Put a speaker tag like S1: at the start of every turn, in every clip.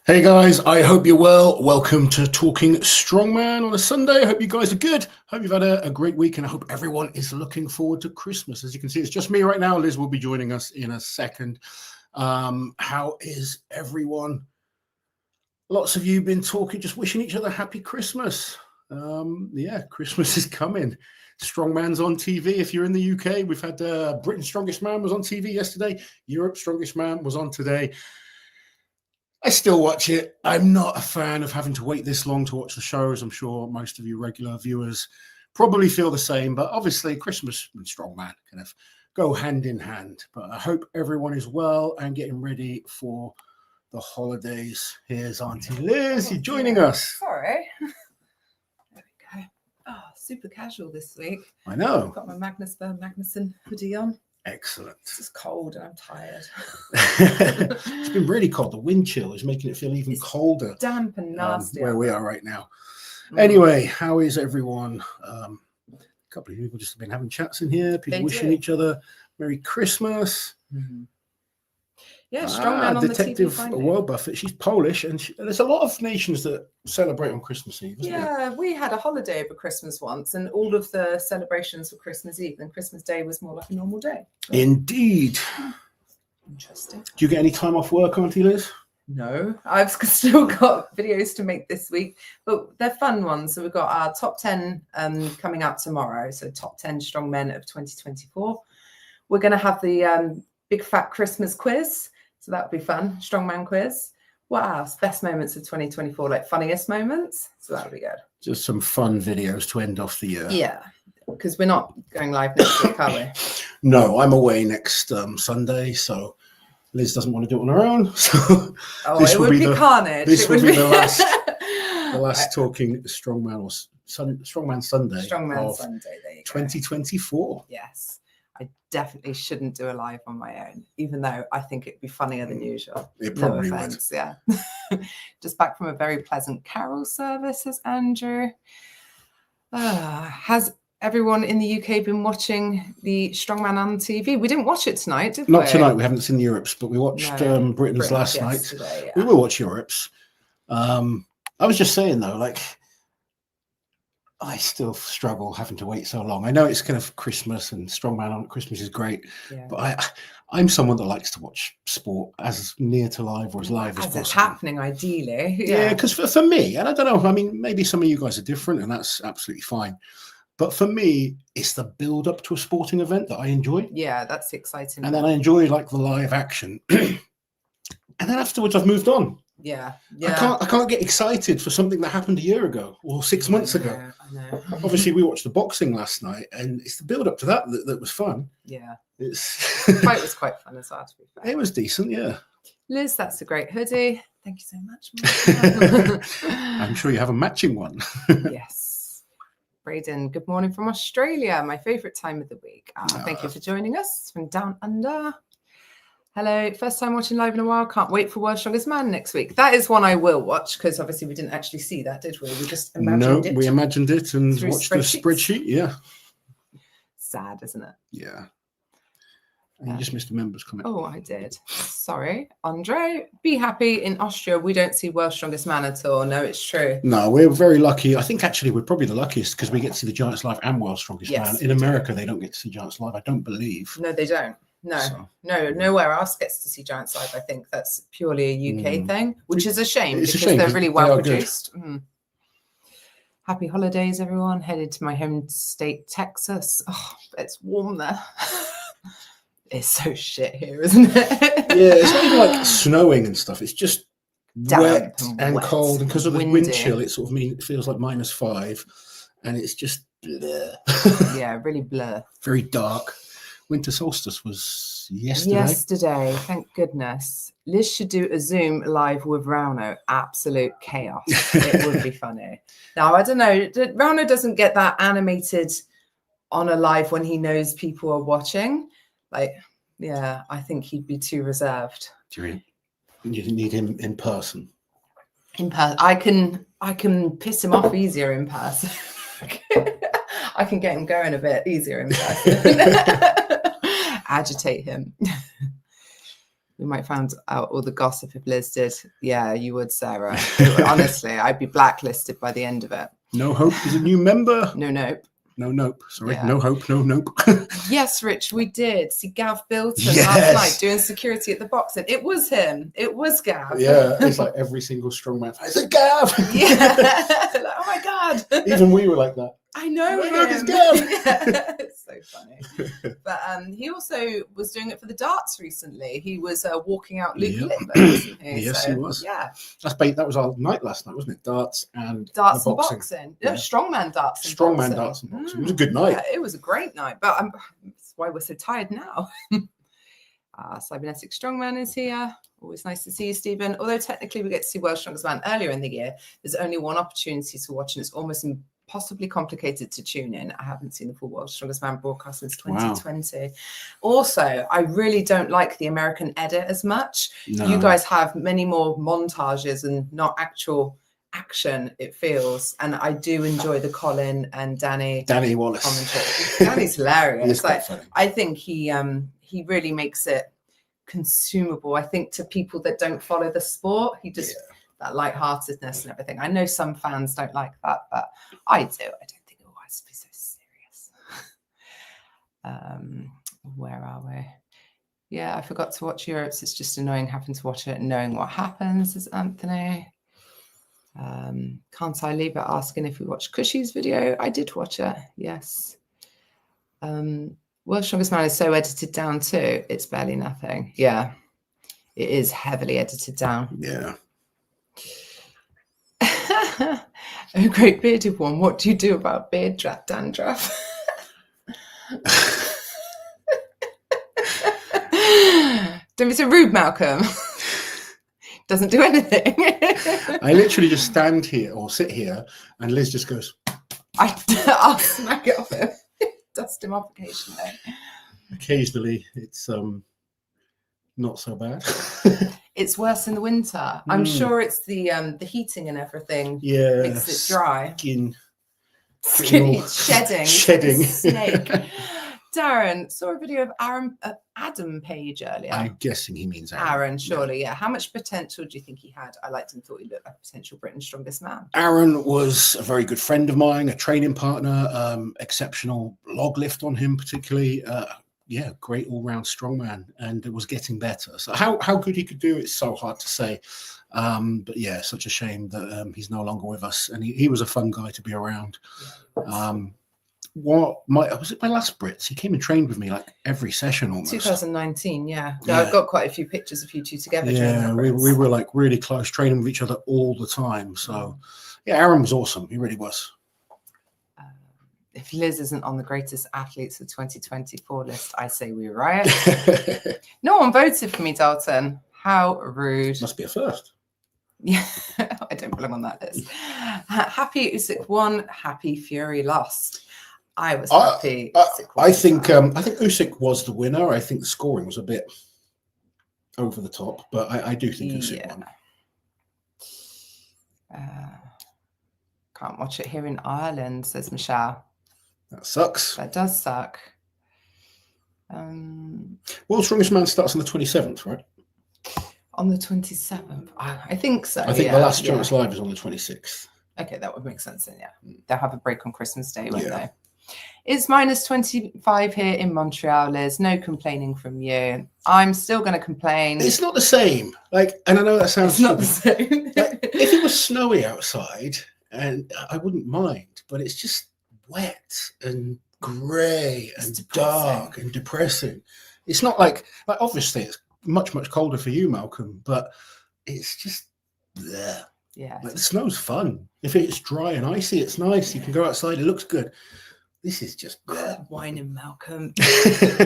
S1: Hey guys, I hope you're well. Welcome to Talking Strongman on a Sunday. I hope you guys are good. Hope you've had a great week, and I hope everyone is looking forward to Christmas. As you can see, it's just me right now. Liz will be joining us in a second. How is everyone? Lots of you been talking, just wishing each other happy Christmas. Yeah, Christmas is coming. Strongman's on TV. If you're in the UK, we've had Britain's Strongest Man was on TV yesterday. Europe's Strongest Man was on today. I still watch it. I'm not a fan of having to wait this long to watch the shows. I'm sure most of you regular viewers probably feel the same, but obviously Christmas and Strongman kind of go hand in hand. But I hope everyone is well and getting ready for the holidays. Here's Auntie Liz. You're joining us.
S2: Sorry. There we go. Oh, super casual this week.
S1: I know.
S2: I've got my Magnuson hoodie on.
S1: Excellent.
S2: It's cold and I'm tired.
S1: It's been really cold. The wind chill is making it feel even colder.
S2: Damp and nasty.
S1: Where we are right now. Anyway, how is everyone? A couple of people just have been having chats in here. People wishing each other Merry Christmas.
S2: Mm-hmm. Yeah, Strongman on
S1: Detective
S2: the TV.
S1: World Buffett. She's Polish, and there's a lot of nations that celebrate on Christmas Eve. Isn't there?
S2: We had a holiday over Christmas once, and all of the celebrations were Christmas Eve, and Christmas Day was more like a normal day.
S1: Indeed.
S2: Interesting.
S1: Do you get any time off work, Auntie Liz?
S2: No, I've still got videos to make this week, but they're fun ones. So we've got our top 10 coming out tomorrow. So top 10 strongmen of 2024. We're going to have the big fat Christmas quiz. So that would be fun. Strongman quiz. What else? Best moments of 2024, like funniest moments. So that would be good.
S1: Just some fun videos to end off the year.
S2: Yeah, because we're not going live next week, are we?
S1: No, I'm away next Sunday, so Liz doesn't want to do it on her own. So
S2: it would be carnage.
S1: This would be the last Talking Strongman or Strongman Sunday.
S2: Strongman Sunday. There you go.
S1: 2024.
S2: Yes. I definitely shouldn't do a live on my own, even though I think it'd be funnier than usual.
S1: It probably
S2: no offense, would. Yeah. Just back from a very pleasant carol service, says Andrew. Has everyone in the UK been watching the Strongman on TV? We didn't watch it tonight, did we?
S1: Not tonight. We haven't seen Europe's, but we watched Britain's last night. Yeah. We will watch Europe's. I was just saying, though, like, I still struggle having to wait so long. I know it's kind of Christmas and Strongman on Christmas is great, but I'm someone that likes to watch sport as near to live or as live as possible.
S2: It's happening, ideally.
S1: Yeah, because for me, and I don't know, I mean, maybe some of you guys are different and that's absolutely fine. But for me, it's the build up to a sporting event that I enjoy.
S2: Yeah, that's exciting.
S1: And then I enjoy like the live action. And then afterwards I've moved on.
S2: Yeah.
S1: I can't get excited for something that happened a year ago or 6 months ago.
S2: I know.
S1: Obviously, we watched the boxing last night, and it's the build up to that was fun.
S2: Yeah,
S1: the
S2: fight was quite fun as well. To be fair,
S1: it was decent. Yeah,
S2: Liz, that's a great hoodie. Thank you so much.
S1: I'm sure you have a matching one.
S2: Yes, Braden. Good morning from Australia. My favourite time of the week. Thank you for joining us from down under. Hello, first time watching live in a while. Can't wait for World's Strongest Man next week. That is one I will watch because obviously we didn't actually see that, did we? We just imagined it.
S1: No, we imagined it and watched the spreadsheet. Yeah.
S2: Sad, isn't it?
S1: Yeah. And you just missed a member's comment.
S2: Oh, I did. Sorry. Andre, be happy. In Austria, we don't see World's Strongest Man at all. No, it's true.
S1: No, we're very lucky. I think actually we're probably the luckiest because we get to see the Giants live and World's Strongest Man. In America, they don't get to see Giants live, I don't believe.
S2: No, they don't. No, nowhere else gets to see Giants live. I think that's purely a UK thing, which is a shame because they're really well produced. Happy holidays, everyone. Headed to my home state, Texas. Oh, it's warm there. It's so shit here, isn't it?
S1: Yeah, it's not even like snowing and stuff. It's just wet and cold. And because of the wind chill, it sort of it feels like -5. And it's just blur.
S2: Yeah, really blur.
S1: Very dark. Winter solstice was yesterday.
S2: Thank goodness. Liz should do a Zoom live with Rauno. Absolute chaos. It would be funny. Now, I don't know. Rauno doesn't get that animated on a live when he knows people are watching. Like, yeah, I think he'd be too reserved.
S1: Do you need him in person?
S2: In person. I can piss him off easier in person. I can get him going a bit easier in person. Agitate him. We might find out all the gossip if Liz did. Yeah, you would, Sarah. Honestly, I'd be blacklisted by the end of it.
S1: No Hope is a new member.
S2: No Nope.
S1: No Nope. Sorry.
S2: Yeah.
S1: No Hope. No Nope.
S2: Yes, Rich, we did see Gav Bilton
S1: Yes.
S2: last night doing security at the boxing. It was him. It was Gav.
S1: Yeah, it's like every single strongman. It's a Gav.
S2: Yeah. Like, oh my God.
S1: Even we were like that.
S2: I know him.
S1: Look, it's Gav.
S2: Yeah, it's so funny. But he also was doing it for the darts recently. He was walking out Luke
S1: Yep.
S2: Littler, wasn't he?
S1: Yes,
S2: So,
S1: he was.
S2: Yeah.
S1: That was our night last night, wasn't it? Darts and
S2: Darts
S1: the
S2: and
S1: boxing.
S2: boxing.
S1: Yeah.
S2: No, strongman darts and
S1: Strongman
S2: boxing.
S1: darts and boxing. It was a good night.
S2: Yeah, it was a great night. But that's why we're so tired now. Cybernetic Strongman is here. Always nice to see you, Stephen. Although technically we get to see World's Strongest Man earlier in the year, there's only one opportunity to watch, and it's almost possibly complicated to tune in. I haven't seen the full World's Strongest Man broadcast since 2020. Wow. Also, I really don't like the American edit as much. No. You guys have many more montages and not actual action, it feels. And I do enjoy the Colin and Danny
S1: Wallace
S2: commentary. Danny's hilarious.
S1: Like,
S2: I think he really makes it consumable. I think to people that don't follow the sport, he just that lightheartedness and everything. I know some fans don't like that, but I do. I don't think it has to be so serious. Where are we? Yeah, I forgot to watch Europe's. It's just annoying having to watch it and knowing what happens, says Anthony. Can't I leave it asking if we watched Cushy's video? I did watch it, yes. World's Strongest Man is so edited down too. It's barely nothing. Yeah, it is heavily edited down.
S1: Yeah.
S2: Oh, great bearded one. What do you do about beard dandruff? Don't be so rude, Malcolm. Doesn't do anything.
S1: I literally just stand here or sit here and Liz just goes.
S2: I'll smack it off him. Dust him off occasionally.
S1: Occasionally, it's not so bad.
S2: It's worse in the winter. I'm sure it's the heating and everything.
S1: Yeah,
S2: makes it dry.
S1: Skin
S2: shedding. Snake. Darren saw a video of Adam Page earlier.
S1: I'm guessing he means
S2: Aaron, surely, yeah. How much potential do you think he had? I liked him, thought he looked like a potential Britain's strongest man.
S1: Aaron was a very good friend of mine, a training partner, exceptional log lift on him particularly. Great all-round strongman, and it was getting better. So how good he could do, it's so hard to say. But yeah, such a shame that he's no longer with us, and he was a fun guy to be around. Was it my last Brits? He came and trained with me like every session almost.
S2: 2019, yeah. I've got quite a few pictures of you two together.
S1: Yeah, we were like really close, training with each other all the time. So yeah, Aaron was awesome. He really was.
S2: If Liz isn't on the greatest athletes of 2024 list, I say we riot. No one voted for me, Dalton. How rude.
S1: Must be a first.
S2: Yeah, I don't belong on that list. Happy Usyk won, happy Fury lost. I was happy.
S1: I think Usyk was the winner. I think the scoring was a bit over the top, but I do think Usyk won.
S2: Can't watch it here in Ireland, says Michelle.
S1: That sucks.
S2: That does suck.
S1: World's Strongest Man starts on the 27th, right?
S2: On the 27th? I think so.
S1: I think the last Strongest Live is on the 26th.
S2: Okay, that would make sense then, yeah. They'll have a break on Christmas Day, won't they? It's minus 25 here in Montreal, Liz. No complaining from you. I'm still going to complain.
S1: It's not the same. Like, and I know that sounds
S2: not the same.
S1: Like, if it was snowy outside, and I wouldn't mind, but it's just wet and grey and dark and depressing. It's not like obviously it's much colder for you, Malcolm, but it's just there.
S2: Yeah.
S1: Like, the snow's fun. If it's dry and icy, it's nice. You can go outside. It looks good. This is just
S2: whining, Malcolm.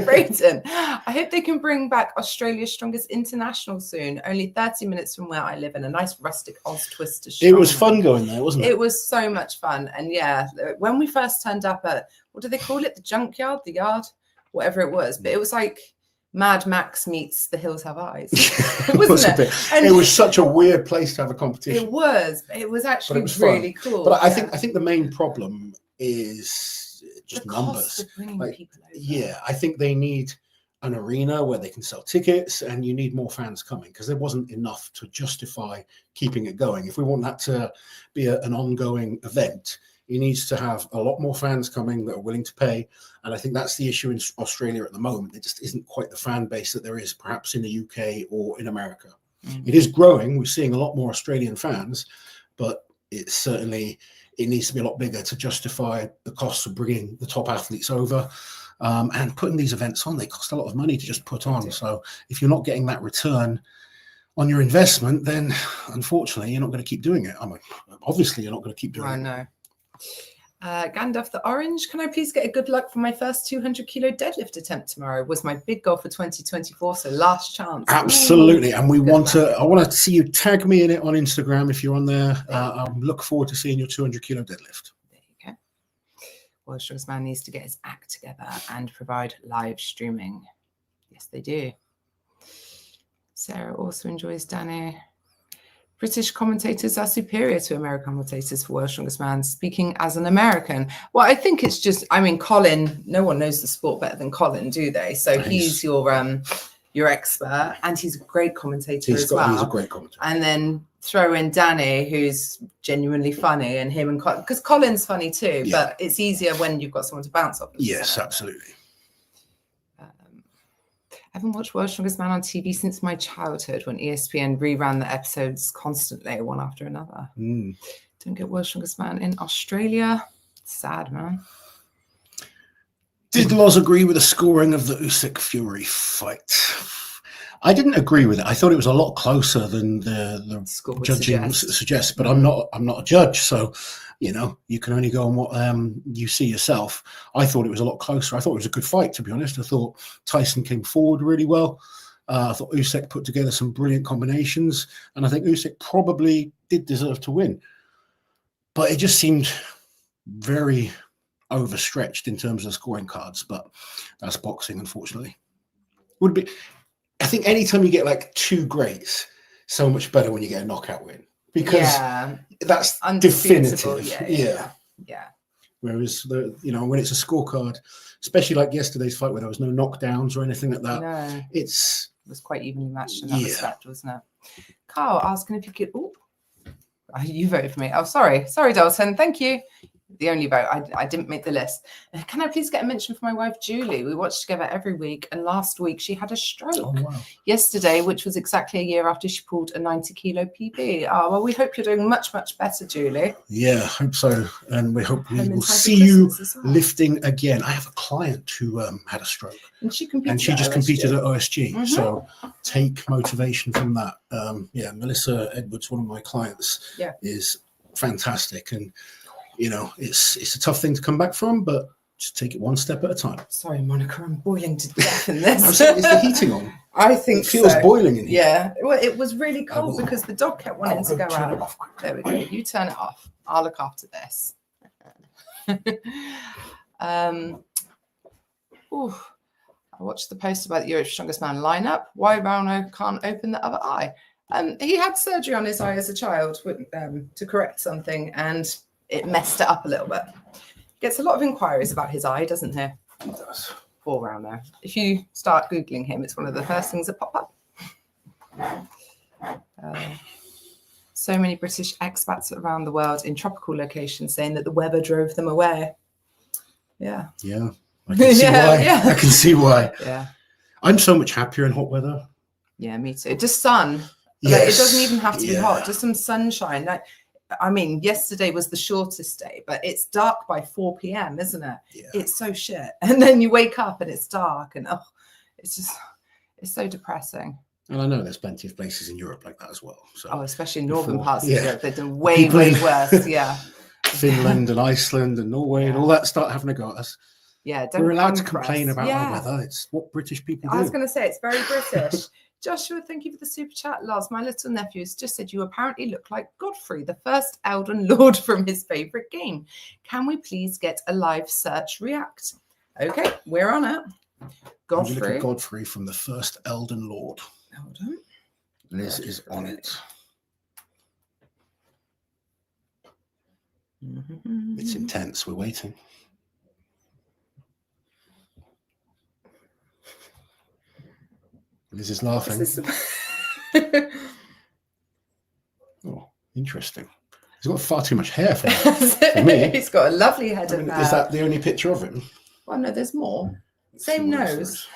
S2: Brayton, I hope they can bring back Australia's Strongest International soon. Only 30 minutes from where I live, and a nice rustic Oz twist to show.
S1: It was fun going there, wasn't it?
S2: It was so much fun. And yeah, when we first turned up at, what do they call it? The junkyard, the yard, whatever it was. But it was like Mad Max meets The Hills Have Eyes. Wasn't it?
S1: And it was such a weird place to have a competition.
S2: It was. It was actually really cool.
S1: But I think the main problem is just
S2: the
S1: numbers.
S2: Like,
S1: I think they need an arena where they can sell tickets, and you need more fans coming, because there wasn't enough to justify keeping it going. If we want that to be an ongoing event, it needs to have a lot more fans coming that are willing to pay. And I think that's the issue in Australia at the moment. There just isn't quite the fan base that there is perhaps in the UK or in America. It is growing. We're seeing a lot more Australian fans, but it's certainly, it needs to be a lot bigger to justify the costs of bringing the top athletes over. And putting these events on, they cost a lot of money to just put on. So if you're not getting that return on your investment, then unfortunately you're not going to keep doing it. I mean, obviously you're not going to keep doing it.
S2: I know. Gandalf the Orange, can I please get a good luck for my first 200 kilo deadlift attempt tomorrow? Was my big goal for 2024, so last chance.
S1: Absolutely. And we want
S2: luck.
S1: I want to see you tag me in it on Instagram if you're on there. I look forward to seeing your 200 kilo deadlift.
S2: There you go. Well, Strongest Man needs to get his act together and provide live streaming. Yes, they do. Sarah also enjoys Danny. British commentators are superior to American commentators for World's Strongest Man. Speaking as an American, well, I think it's just, I mean, Colin, no one knows the sport better than Colin, do they? So he's your expert, and he's a great commentator as well.
S1: He's a great commentator.
S2: And then throw in Danny, who's genuinely funny, and him and Colin, because Colin's funny too, but it's easier when you've got someone to bounce off.
S1: Yes, absolutely.
S2: I haven't watched World's Strongest Man on TV since my childhood, when ESPN reran the episodes constantly, one after another. Don't get World's Strongest Man in Australia. Sad, man.
S1: Did Loz agree with the scoring of the Usyk Fury fight? I didn't agree with it. I thought it was a lot closer than the
S2: Score would
S1: judging
S2: suggest.
S1: suggests, but I'm not a judge, so you know, you can only go on what you see yourself. I thought it was a lot closer. I thought it was a good fight, to be honest. I thought Tyson came forward really well. I thought Usyk put together some brilliant combinations, and I think Usyk probably did deserve to win. But it just seemed very overstretched in terms of scoring cards, but that's boxing, unfortunately. Would be, I think anytime you get like two greats, so much better when you get a knockout win, because that's definitive. Yeah. Whereas when it's a scorecard, especially like yesterday's fight where there was no knockdowns or anything like that, it
S2: was quite evenly matched in that respect, wasn't it? Carl asking if you could. Oh, you voted for me. Oh, sorry, Dalton. Thank you. The only vote. I didn't make the list. Can I please get a mention for my wife, Julie? We watch together every week, and last week she had a stroke.
S1: Oh, wow.
S2: Yesterday, which was exactly a year after she pulled a 90 kilo PB. Oh, well, we hope you're doing much, much better, Julie.
S1: Yeah, I hope so. And we hope we will see you lifting again. I have a client who had a stroke.
S2: And she competed.
S1: And she just competed at OSG. So take motivation from that. Melissa Edwards, one of my clients, is fantastic. And it's a tough thing to come back from, but just take it one step at a time.
S2: Sorry, Monica, I'm boiling to death in this.
S1: Is the heating on?
S2: I think
S1: it feels boiling in here.
S2: Yeah, well, it was really cold because the dog kept wanting to go out. There we go. You turn it off. I'll look after this. I watched the post about the Europe's Strongest Man lineup. Why Rauno can't open the other eye? He had surgery on his eye as a child to correct something, and it messed it up a little bit. Gets a lot of inquiries about his eye, doesn't he?
S1: He does.
S2: Poor Rauno. If you start Googling him, it's one of the first things that pop up. So many British expats around the world in tropical locations saying that the weather drove them away. Yeah.
S1: Yeah. I can see why.
S2: Yeah.
S1: I can see why.
S2: Yeah.
S1: I'm so much happier in hot weather.
S2: Yeah, me too. Just sun.
S1: Yes.
S2: Like, it doesn't even have to be hot. Just some sunshine. Yesterday was the shortest day, but it's dark by 4 p.m., isn't it?
S1: Yeah.
S2: It's so shit. And then you wake up and it's dark, and it's so depressing.
S1: And I know there's plenty of places in Europe like that as well. So
S2: especially in northern parts of Europe, they're doing way worse. Yeah.
S1: Finland and Iceland and Norway and all that start having a go at us.
S2: Yeah,
S1: we're allowed to complain about our weather. It's what British people do.
S2: I was going to say, it's very British. Joshua, thank you for the super chat. Loz, my little nephew has just said you apparently look like Godfrey, the first Elden Lord from his favorite game. Can we please get a live search react? Okay, we're on it. Godfrey.
S1: You look at Godfrey from the first Elden Lord.
S2: Hold on.
S1: Liz is on it. It's intense. We're waiting. Liz is laughing.
S2: This
S1: Oh, interesting. He's got far too much hair for me.
S2: He's got a lovely head of hair.
S1: Is that the only picture of him?
S2: Well, no, there's more. Same nose.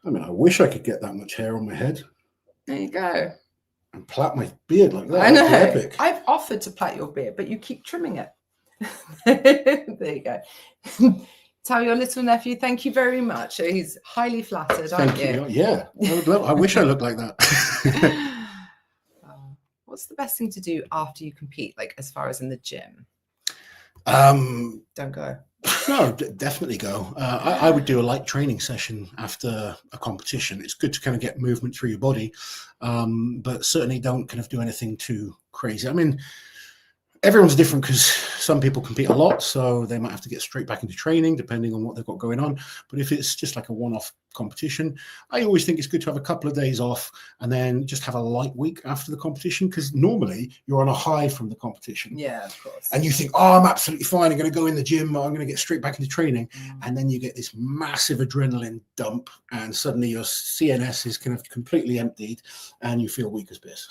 S1: I mean, I wish I could get that much hair on my head.
S2: There you go.
S1: And plait my beard like that.
S2: I know.
S1: Epic.
S2: I've offered to plait your beard, but you keep trimming it. There you go. Tell your little nephew thank you very much. He's highly flattered, aren't you?
S1: Yeah. I wish I looked like that.
S2: What's the best thing to do after you compete, like as far as in the gym?
S1: Don't
S2: go.
S1: No, definitely go. I would do a light training session after a competition. It's good to kind of get movement through your body, but certainly don't kind of do anything too crazy. I mean, everyone's different because some people compete a lot, so they might have to get straight back into training depending on what they've got going on. But if it's just like a one-off competition, I always think it's good to have a couple of days off and then just have a light week after the competition, because normally you're on a high from the competition.
S2: Yeah, of course.
S1: And you think, oh, I'm absolutely fine. I'm going to go in the gym. I'm going to get straight back into training. And then you get this massive adrenaline dump and suddenly your CNS is kind of completely emptied and you feel weak as piss.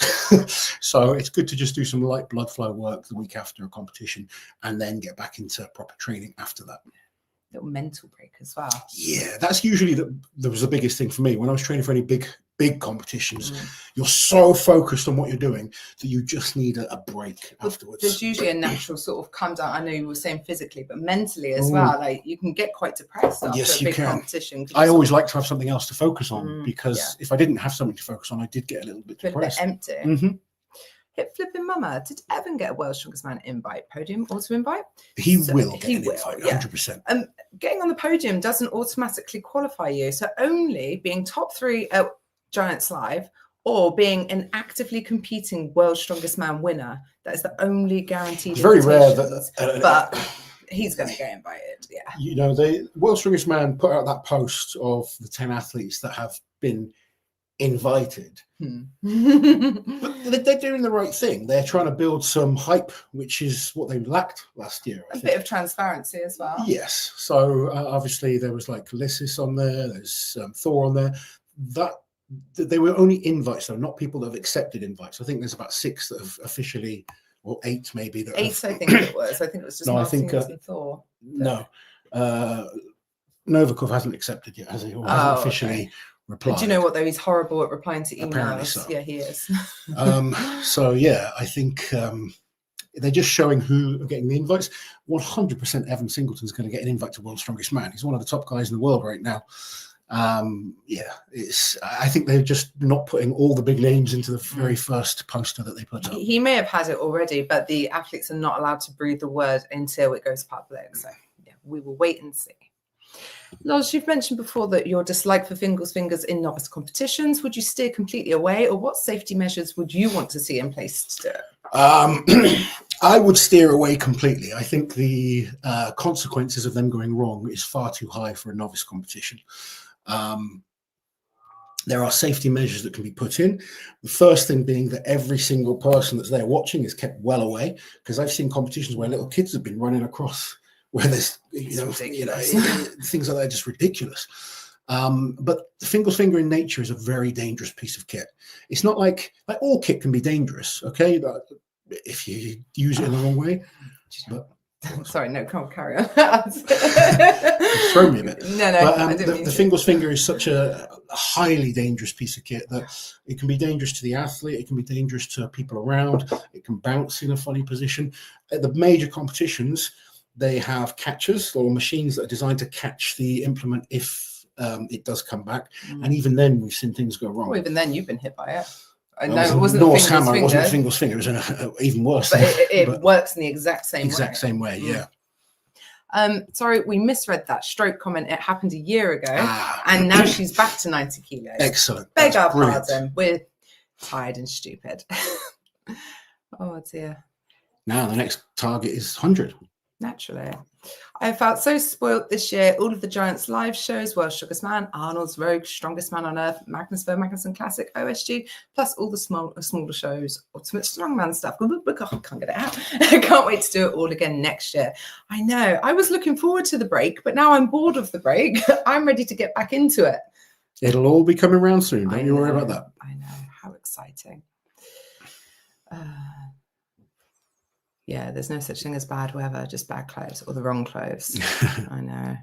S1: So it's good to just do some light blood flow work the week after a competition and then get back into proper training after that.
S2: Little mental break as well.
S1: Yeah, that's usually that was the biggest thing for me when I was training for any big competitions. You're so focused on what you're doing that you just need a break afterwards.
S2: There's usually a natural sort of come down. I know you were saying physically, but mentally as well. Like you can get quite depressed after a big competition.
S1: I always like to have something else to focus on because if I didn't have something to focus on, I did get a little bit depressed.
S2: A bit empty. Hip flipping mama, did Evan get a World's Strongest Man invite, podium auto invite?
S1: He will get an invite, 100%.
S2: Getting on the podium doesn't automatically qualify you. So only being top 3 at Giants Live or being an actively competing World's Strongest Man winner, that is the only guaranteed.
S1: It's very rare that,
S2: but he's going to get invited. Yeah.
S1: You know, the World's Strongest Man put out that post of the 10 athletes that have been invited. But they're doing the right thing. They're trying to build some hype, which is what they lacked last year. I think.
S2: Bit of transparency as well.
S1: Yes. So obviously there was like Ulysses on there. There's Thor on there. That they were only invites, though, not people that have accepted invites. I think there's about 6 that have officially, or 8 maybe. That
S2: 8, I think it was. I think it was just
S1: and
S2: Thor.
S1: No. Novikov hasn't accepted yet, has he? Or hasn't officially replied.
S2: Do you know what, though? He's horrible at replying to emails.
S1: Apparently so.
S2: Yeah, he is.
S1: So, yeah, I think they're just showing who are getting the invites. 100% Evan Singleton's going to get an invite to World's Strongest Man. He's one of the top guys in the world right now. I think they're just not putting all the big names into the very first poster that they put up.
S2: He may have had it already, but the athletes are not allowed to breathe the word until it goes public. So, yeah, we will wait and see. Loz, you've mentioned before that your dislike for fingers in novice competitions. Would you steer completely away, or what safety measures would you want to see in place to do it?
S1: I would steer away completely. I think the consequences of them going wrong is far too high for a novice competition. There are safety measures that can be put in. The first thing being that every single person that's there watching is kept well away, because I've seen competitions where little kids have been running across where there's things like that, just ridiculous. But the finger in nature is a very dangerous piece of kit. It's not like all kit can be dangerous, okay? But if you use it in the wrong way. But,
S2: sorry, no, can't carry on.
S1: Throw me a bit.
S2: No,
S1: but, the finger is such a highly dangerous piece of kit that it can be dangerous to the athlete. It can be dangerous to people around. It can bounce in a funny position. At the major competitions, they have catchers or machines that are designed to catch the implement if it does come back. And even then, we've seen things go wrong.
S2: Well, even then, you've been hit by it.
S1: No, it wasn't Norse hammer. It wasn't Fingal's finger. It was even worse.
S2: But it works in the exact same
S1: way. Yeah.
S2: Sorry, we misread that stroke comment. It happened a year ago, and now she's back to 90 kilos.
S1: Excellent.
S2: Beg our pardon. We're tired and stupid. Oh dear.
S1: Now the next target is 100.
S2: Naturally. I felt so spoilt this year. All of the Giants live shows, World's Strongest Man, Arnold's Rogue, Strongest Man on Earth, Magnuson Classic, OSG, plus all the smaller shows, Ultimate Strongman stuff. I can't get it out. I can't wait to do it all again next year. I know. I was looking forward to the break, but now I'm bored of the break. I'm ready to get back into it.
S1: It'll all be coming around soon. Don't you worry about that.
S2: I know. How exciting. Yeah, there's no such thing as bad weather, just bad clothes or the wrong clothes. I know.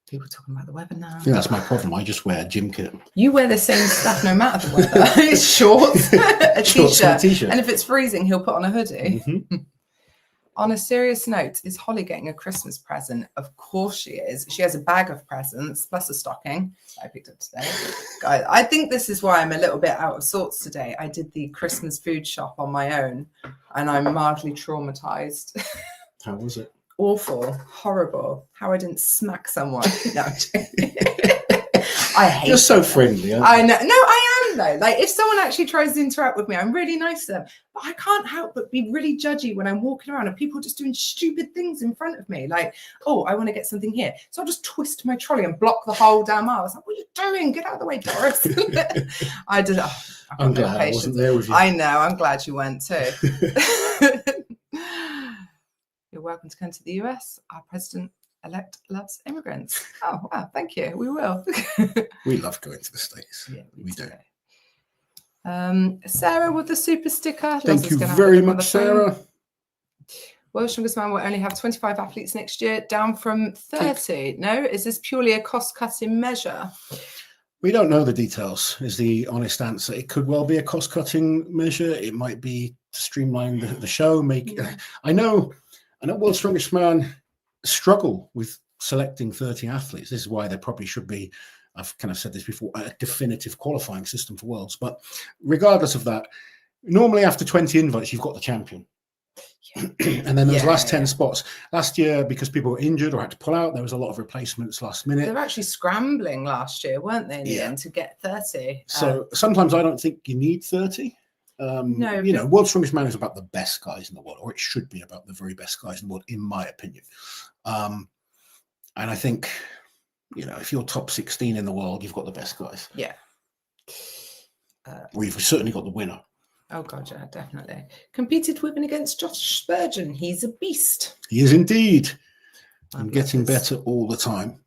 S2: People talking about the weather now.
S1: I think that's my problem. I just wear a gym kit.
S2: You wear the same stuff no matter the weather. It's shorts, a t-shirt. And if it's freezing, he'll put on a hoodie. Mm-hmm. On a serious note, is Holly getting a Christmas present? Of course she is. She has a bag of presents plus a stocking I picked up today. Guys, I think this is why I'm a little bit out of sorts today. I did the Christmas food shop on my own and I'm mildly traumatized.
S1: How was it?
S2: Awful, horrible. How I didn't smack someone. No, I hate
S1: You're so friendly.
S2: I know. No, I am though. Like if someone actually tries to interact with me, I'm really nice to them. But I can't help but be really judgy when I'm walking around and people are just doing stupid things in front of me. Like, oh, I want to get something here. So I'll just twist my trolley and block the whole damn aisle. I was like, what are you doing? Get out of the way, Doris. I did.
S1: I'm glad I wasn't there with you.
S2: I know. I'm glad you went too. You're welcome to come to the US. Our president-elect loves immigrants. Oh, wow. Thank you. We will.
S1: We love going to the States.
S2: Yeah,
S1: we do.
S2: Sarah with the super sticker.
S1: Thank you very much, Sarah.
S2: World's Strongest Man will only have 25 athletes next year, down from 30. No? Is this purely a cost-cutting measure?
S1: We don't know the details, is the honest answer. It could well be a cost-cutting measure. It might be to streamline the show. I know World's Strongest Man struggle with selecting 30 athletes. This is why there probably should be, I've kind of said this before, a definitive qualifying system for Worlds. But regardless of that, normally after 20 invites, you've got the champion. Yeah. And then those last 10 spots. Last year, because people were injured or had to pull out, there was a lot of replacements last minute.
S2: They were actually scrambling last year, weren't they, in the end, to get 30?
S1: So sometimes I don't think you need 30. No, World's Strongest Man is about the best guys in the world, or it should be about the very best guys in the world, in my opinion. And I think, if you're top 16 in the world, you've got the best guys.
S2: Yeah.
S1: Or you've certainly got the winner.
S2: Oh, God, yeah, definitely. Competed with and against Josh Spurgeon. He's a beast.
S1: He is indeed. And getting better all the time.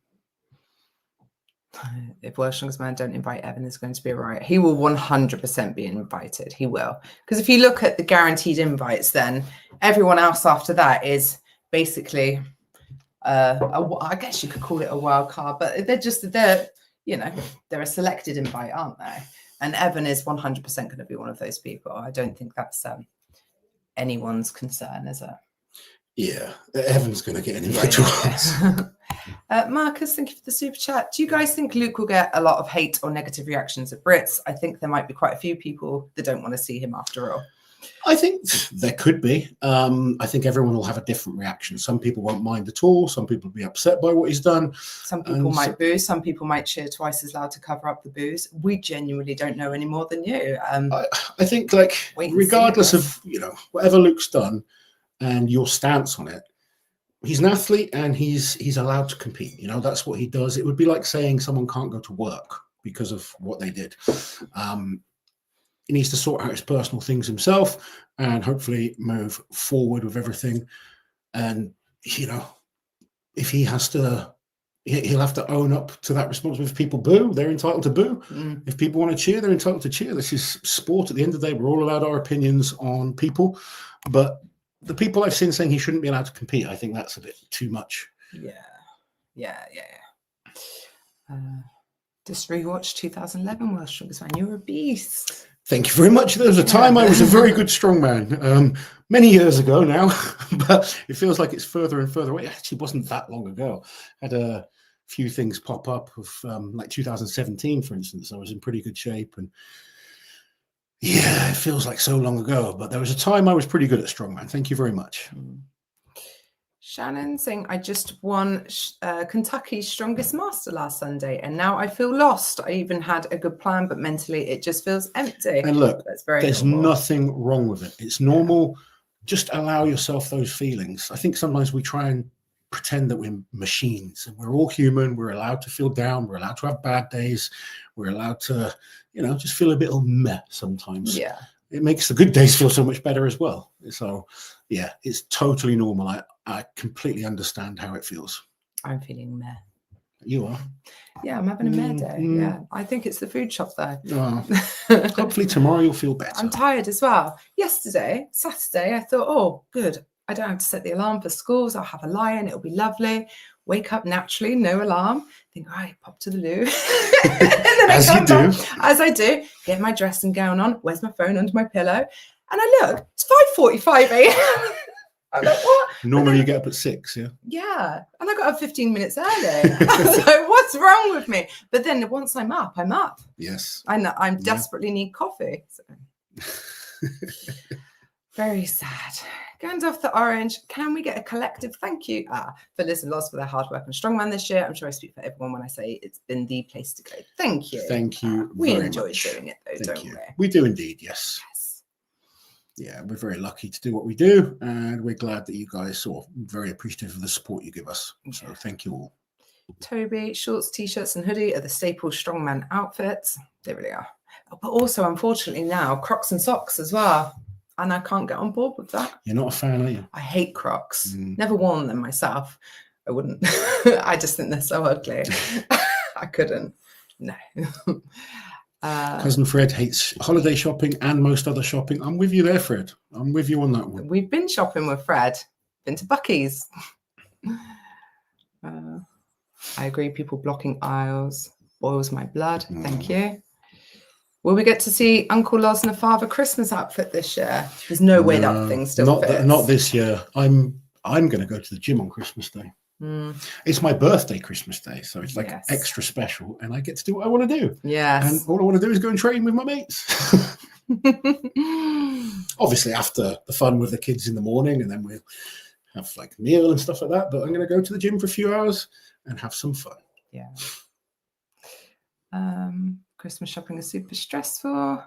S2: If World's Strongest Man don't invite Evan, there's going to be a riot. He will 100% be invited. He will. Because if you look at the guaranteed invites, then everyone else after that is basically, I guess you could call it a wild card, but they're a selected invite, aren't they? And Evan is 100% going to be one of those people. I don't think that's anyone's concern, is it? Yeah,
S1: Evan's going to get an invite to us.
S2: Marcus, thank you for the super chat. Do you guys think Luke will get a lot of hate or negative reactions at Brits? I think there might be quite a few people that don't want to see him after all.
S1: I think there could be. I think everyone will have a different reaction. Some people won't mind at all. Some people will be upset by what he's done.
S2: Some people might boo. Some people might cheer twice as loud to cover up the boos. We genuinely don't know any more than you.
S1: I think, regardless of whatever Luke's done and your stance on it, he's an athlete and he's allowed to compete. That's what he does. It would be like saying someone can't go to work because of what they did. He needs to sort out his personal things himself and hopefully move forward with everything. And, if he has to, he'll have to own up to that responsibility. If people boo, they're entitled to boo. If people want to cheer, they're entitled to cheer. This is sport. At the end of the day, we're all allowed our opinions on people. But the people I've seen saying he shouldn't be allowed to compete, I think that's a bit too much.
S2: Yeah. Just rewatched 2011 World's Strongest Man. You're a beast.
S1: Thank you very much. There was a time I was a very good strongman, many years ago now, but it feels like it's further and further away. It actually wasn't that long ago. I had a few things pop up of like 2017, for instance. I was in pretty good shape, and it feels like so long ago, but there was a time I was pretty good at strongman. Thank you very much.
S2: Shannon saying, I just won Kentucky's Strongest Master last Sunday, and now I feel lost. I even had a good plan, but mentally it just feels empty.
S1: And look, there's
S2: normal.
S1: Nothing wrong with it. It's normal. Just allow yourself those feelings. I think sometimes we try and pretend that we're machines, and we're all human. We're allowed to feel down. We're allowed to have bad days. We're allowed to, just feel a bit meh sometimes.
S2: Yeah.
S1: It makes the good days feel so much better as well. So, it's totally normal. I completely understand how it feels.
S2: I'm feeling meh.
S1: You are.
S2: Yeah, I'm having a mare day. Yeah, I think it's the food shop though.
S1: Oh, hopefully tomorrow you'll feel better.
S2: I'm tired as well. Yesterday, Saturday, I thought, oh, good. I don't have to set the alarm for schools. I'll have a lie-in. It'll be lovely. Wake up naturally, no alarm. Think, right, pop to the loo. And then
S1: As you do.
S2: As I do, get my dressing gown on. Where's my phone under my pillow? And I look, it's 5:45 a.m. I'm like, what?
S1: Normally you get up at 6, yeah?
S2: Yeah. And I got up 15 minutes early. I was like, what's wrong with me? But then once I'm up, I'm up.
S1: Yes.
S2: I desperately need coffee. So. Very sad. Going off the orange, can we get a collective thank you for Liz and Loz for their hard work on Strongman this year? I'm sure I speak for everyone when I say it's been the place to go. Thank you.
S1: Thank you.
S2: We
S1: very
S2: enjoy
S1: much.
S2: doing it though,
S1: Thank
S2: don't
S1: you.
S2: we?
S1: We do indeed, yes. Yeah, we're very lucky to do what we do, and we're glad that you guys are very appreciative of the support you give us. So thank you all.
S2: Toby, shorts, t-shirts and hoodie are the staple Strongman outfits. They really are. But also, unfortunately now, Crocs and socks as well. And I can't get on board with that.
S1: You're not a fan, are you?
S2: I hate Crocs. Never worn them myself. I wouldn't. I just think they're so ugly. I couldn't. No.
S1: Cousin Fred hates holiday shopping and most other shopping. I'm with you there, Fred. I'm with you on that one.
S2: We've been shopping with Fred. Been to Bucky's. I agree. People blocking aisles boils my blood. Thank you. Will we get to see Uncle Loz in a Father Christmas outfit this year? There's no way that thing still fits.
S1: Not this year. I'm going to go to the gym on Christmas Day. It's my birthday Christmas Day, so it's like extra special, and I get to do what I want to do.
S2: Yes.
S1: And all I want to do is go and train with my mates. Obviously, after the fun with the kids in the morning, and then we'll have like meal and stuff like that. But I'm going to go to the gym for a few hours and have some fun.
S2: Yeah. Christmas shopping is super stressful.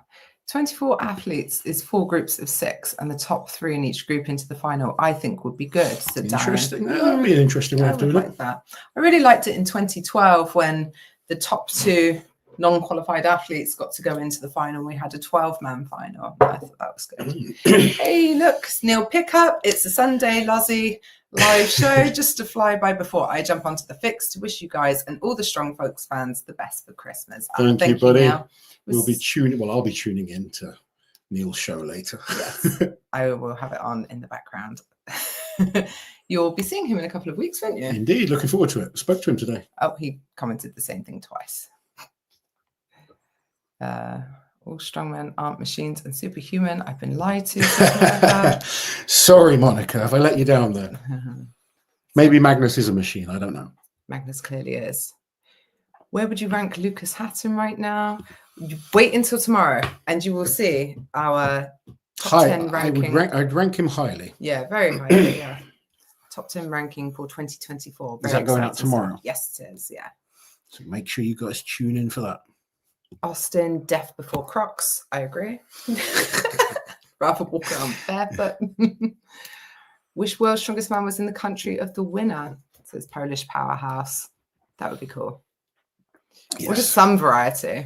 S2: 24 athletes is 4 groups of 6, and the top 3 in each group into the final, I think, would be good. So
S1: interesting. That would be an interesting way of doing it.
S2: That. I really liked it in 2012 when the top 2 non-qualified athletes got to go into the final. We had a 12-man final. I thought that was good. Hey, look, Neil Pickup. It's a Sunday Lozzie live show just to fly by before I jump onto the fix to wish you guys and all the Strong Folks fans the best for Christmas.
S1: Thank you, buddy. We'll be tuning. Well, I'll be tuning in to Neil's show later.
S2: Yes, I will have it on in the background. You'll be seeing him in a couple of weeks, won't you?
S1: Indeed. Looking forward to it. Spoke to him today.
S2: Oh, he commented the same thing twice. All strongmen aren't machines and superhuman. I've been lied to. Like that.
S1: Sorry, Monica. Have I let you down there? Maybe Magnus is a machine. I don't know.
S2: Magnus clearly is. Where would you rank Lucas Hatton right now? Wait until tomorrow and you will see our top 10 ranking.
S1: I'd rank him highly.
S2: Yeah, very highly. Yeah. Top 10 ranking for 2024.
S1: Is that going out tomorrow?
S2: Yes, it is. Yeah.
S1: So make sure you guys tune in for that.
S2: Austin, death before Crocs. I agree. Rather walk around barefoot. Wish World's Strongest Man was in the country of the winner. Says Polish powerhouse. That would be cool. Yes. Or just some variety.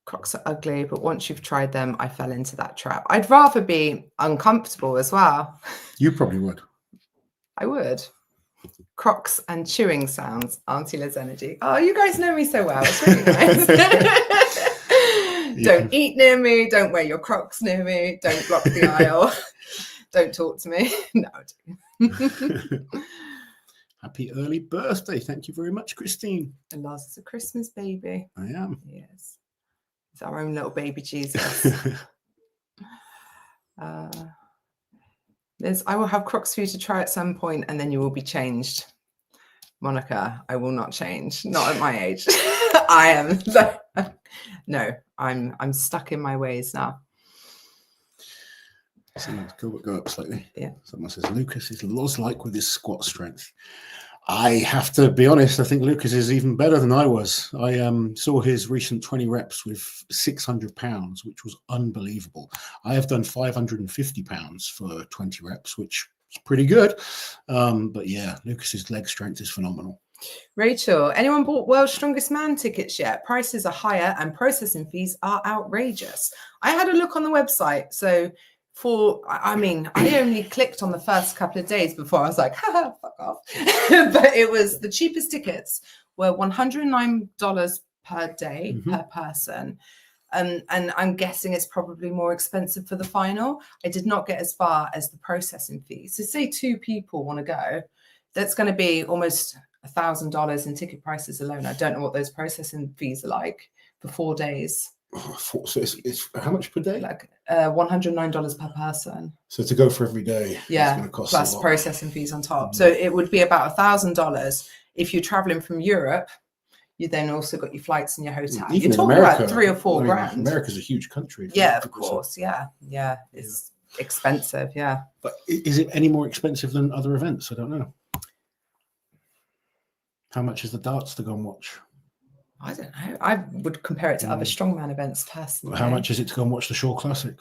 S2: Crocs are ugly, but once you've tried them, I fell into that trap. I'd rather be uncomfortable as well.
S1: You probably would.
S2: I would. Crocs and chewing sounds. Auntie Liz energy. Oh, you guys know me so well. It's really nice. Don't eat near me. Don't wear your Crocs near me. Don't block the aisle. Don't talk to me. No.
S1: Happy early birthday. Thank you very much, Christine.
S2: And Loz is a Christmas baby.
S1: I am.
S2: Yes. It's our own little baby Jesus. Liz, I will have Crocs for you to try at some point and then you will be changed. Monica, I will not change. Not at my age. I am. No, I'm stuck in my ways now.
S1: Go up slightly.
S2: Yeah.
S1: Someone says Lucas is Loz-like with his squat strength. I have to be honest, I think Lucas is even better than I was. I saw his recent 20 reps with 600 pounds, which was unbelievable. I have done 550 pounds for 20 reps, which is pretty good. But yeah, Lucas's leg strength is phenomenal.
S2: Rachel, anyone bought World's Strongest Man tickets yet? Prices are higher and processing fees are outrageous. I had a look on the website. So I mean, I only clicked on the first couple of days before I was like, haha, fuck off. But it was the cheapest tickets were $109 per day per person. And I'm guessing it's probably more expensive for the final. I did not get as far as the processing fees. So say 2 people want to go, that's going to be almost $1,000 in ticket prices alone. I don't know what those processing fees are like for 4 days.
S1: So it's how much per day?
S2: Like $109 per person.
S1: So to go for every day,
S2: yeah,
S1: it's going to cost
S2: plus
S1: a lot.
S2: Processing fees on top. So it would be about $1,000 if you're traveling from Europe. You then also got your flights and your hotel.
S1: Even
S2: you're talking
S1: America,
S2: about 3 or 4 grand.
S1: America's a huge country.
S2: Yeah, of course. Yeah, it's expensive. Yeah.
S1: But is it any more expensive than other events? I don't know. How much is the darts to go and watch?
S2: I don't know. I would compare it to other strongman events personally.
S1: How much is it to go and watch the Shore Classic?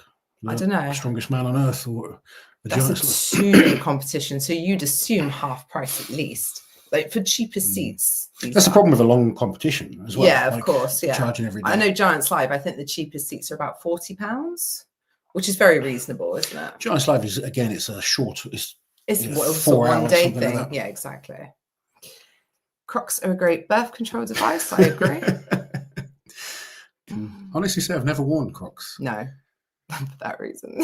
S2: I don't know.
S1: Strongest man on earth, or
S2: that's a two-day competition, so you'd assume half price at least. Like for cheaper seats.
S1: That's the problem with a long competition as well.
S2: Yeah, of course. Yeah,
S1: charging every day.
S2: I know Giants Live. I think the cheapest seats are about £40, which is very reasonable, isn't it?
S1: Giants Live is again. It's a short. It's
S2: 4 hours, 1 day thing. Like yeah, exactly. Crocs are a great birth control device. I agree.
S1: Honestly, say I've never worn Crocs.
S2: No, for that reason.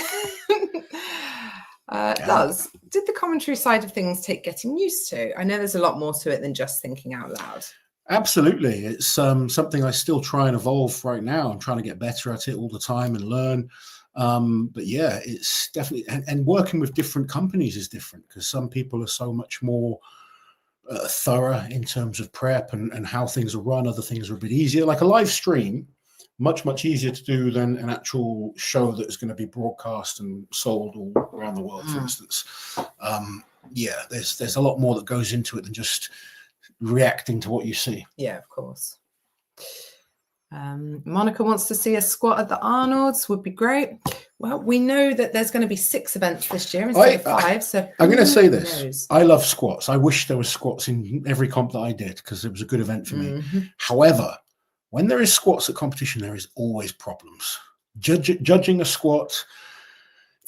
S2: Loz, did the commentary side of things take getting used to? I know there's a lot more to it than just thinking out loud.
S1: Absolutely. It's something I still try and evolve right now. I'm trying to get better at it all the time and learn. But yeah, it's definitely, and working with different companies is different because some people are so much more thorough in terms of prep and how things are run. Other things are a bit easier. Like a live stream, much easier to do than an actual show that is going to be broadcast and sold all around the world, for instance. Yeah, there's a lot more that goes into it than just reacting to what you see.
S2: Yeah, of course. Monica wants to see a squat at the Arnold's. Would be great. Well, we know that there's going to be 6 events this year instead of 5. So
S1: I'm going to say this. Knows? I love squats. I wish there was squats in every comp that I did because it was a good event for me. However, when there is squats at competition, there is always problems. Judging a squat,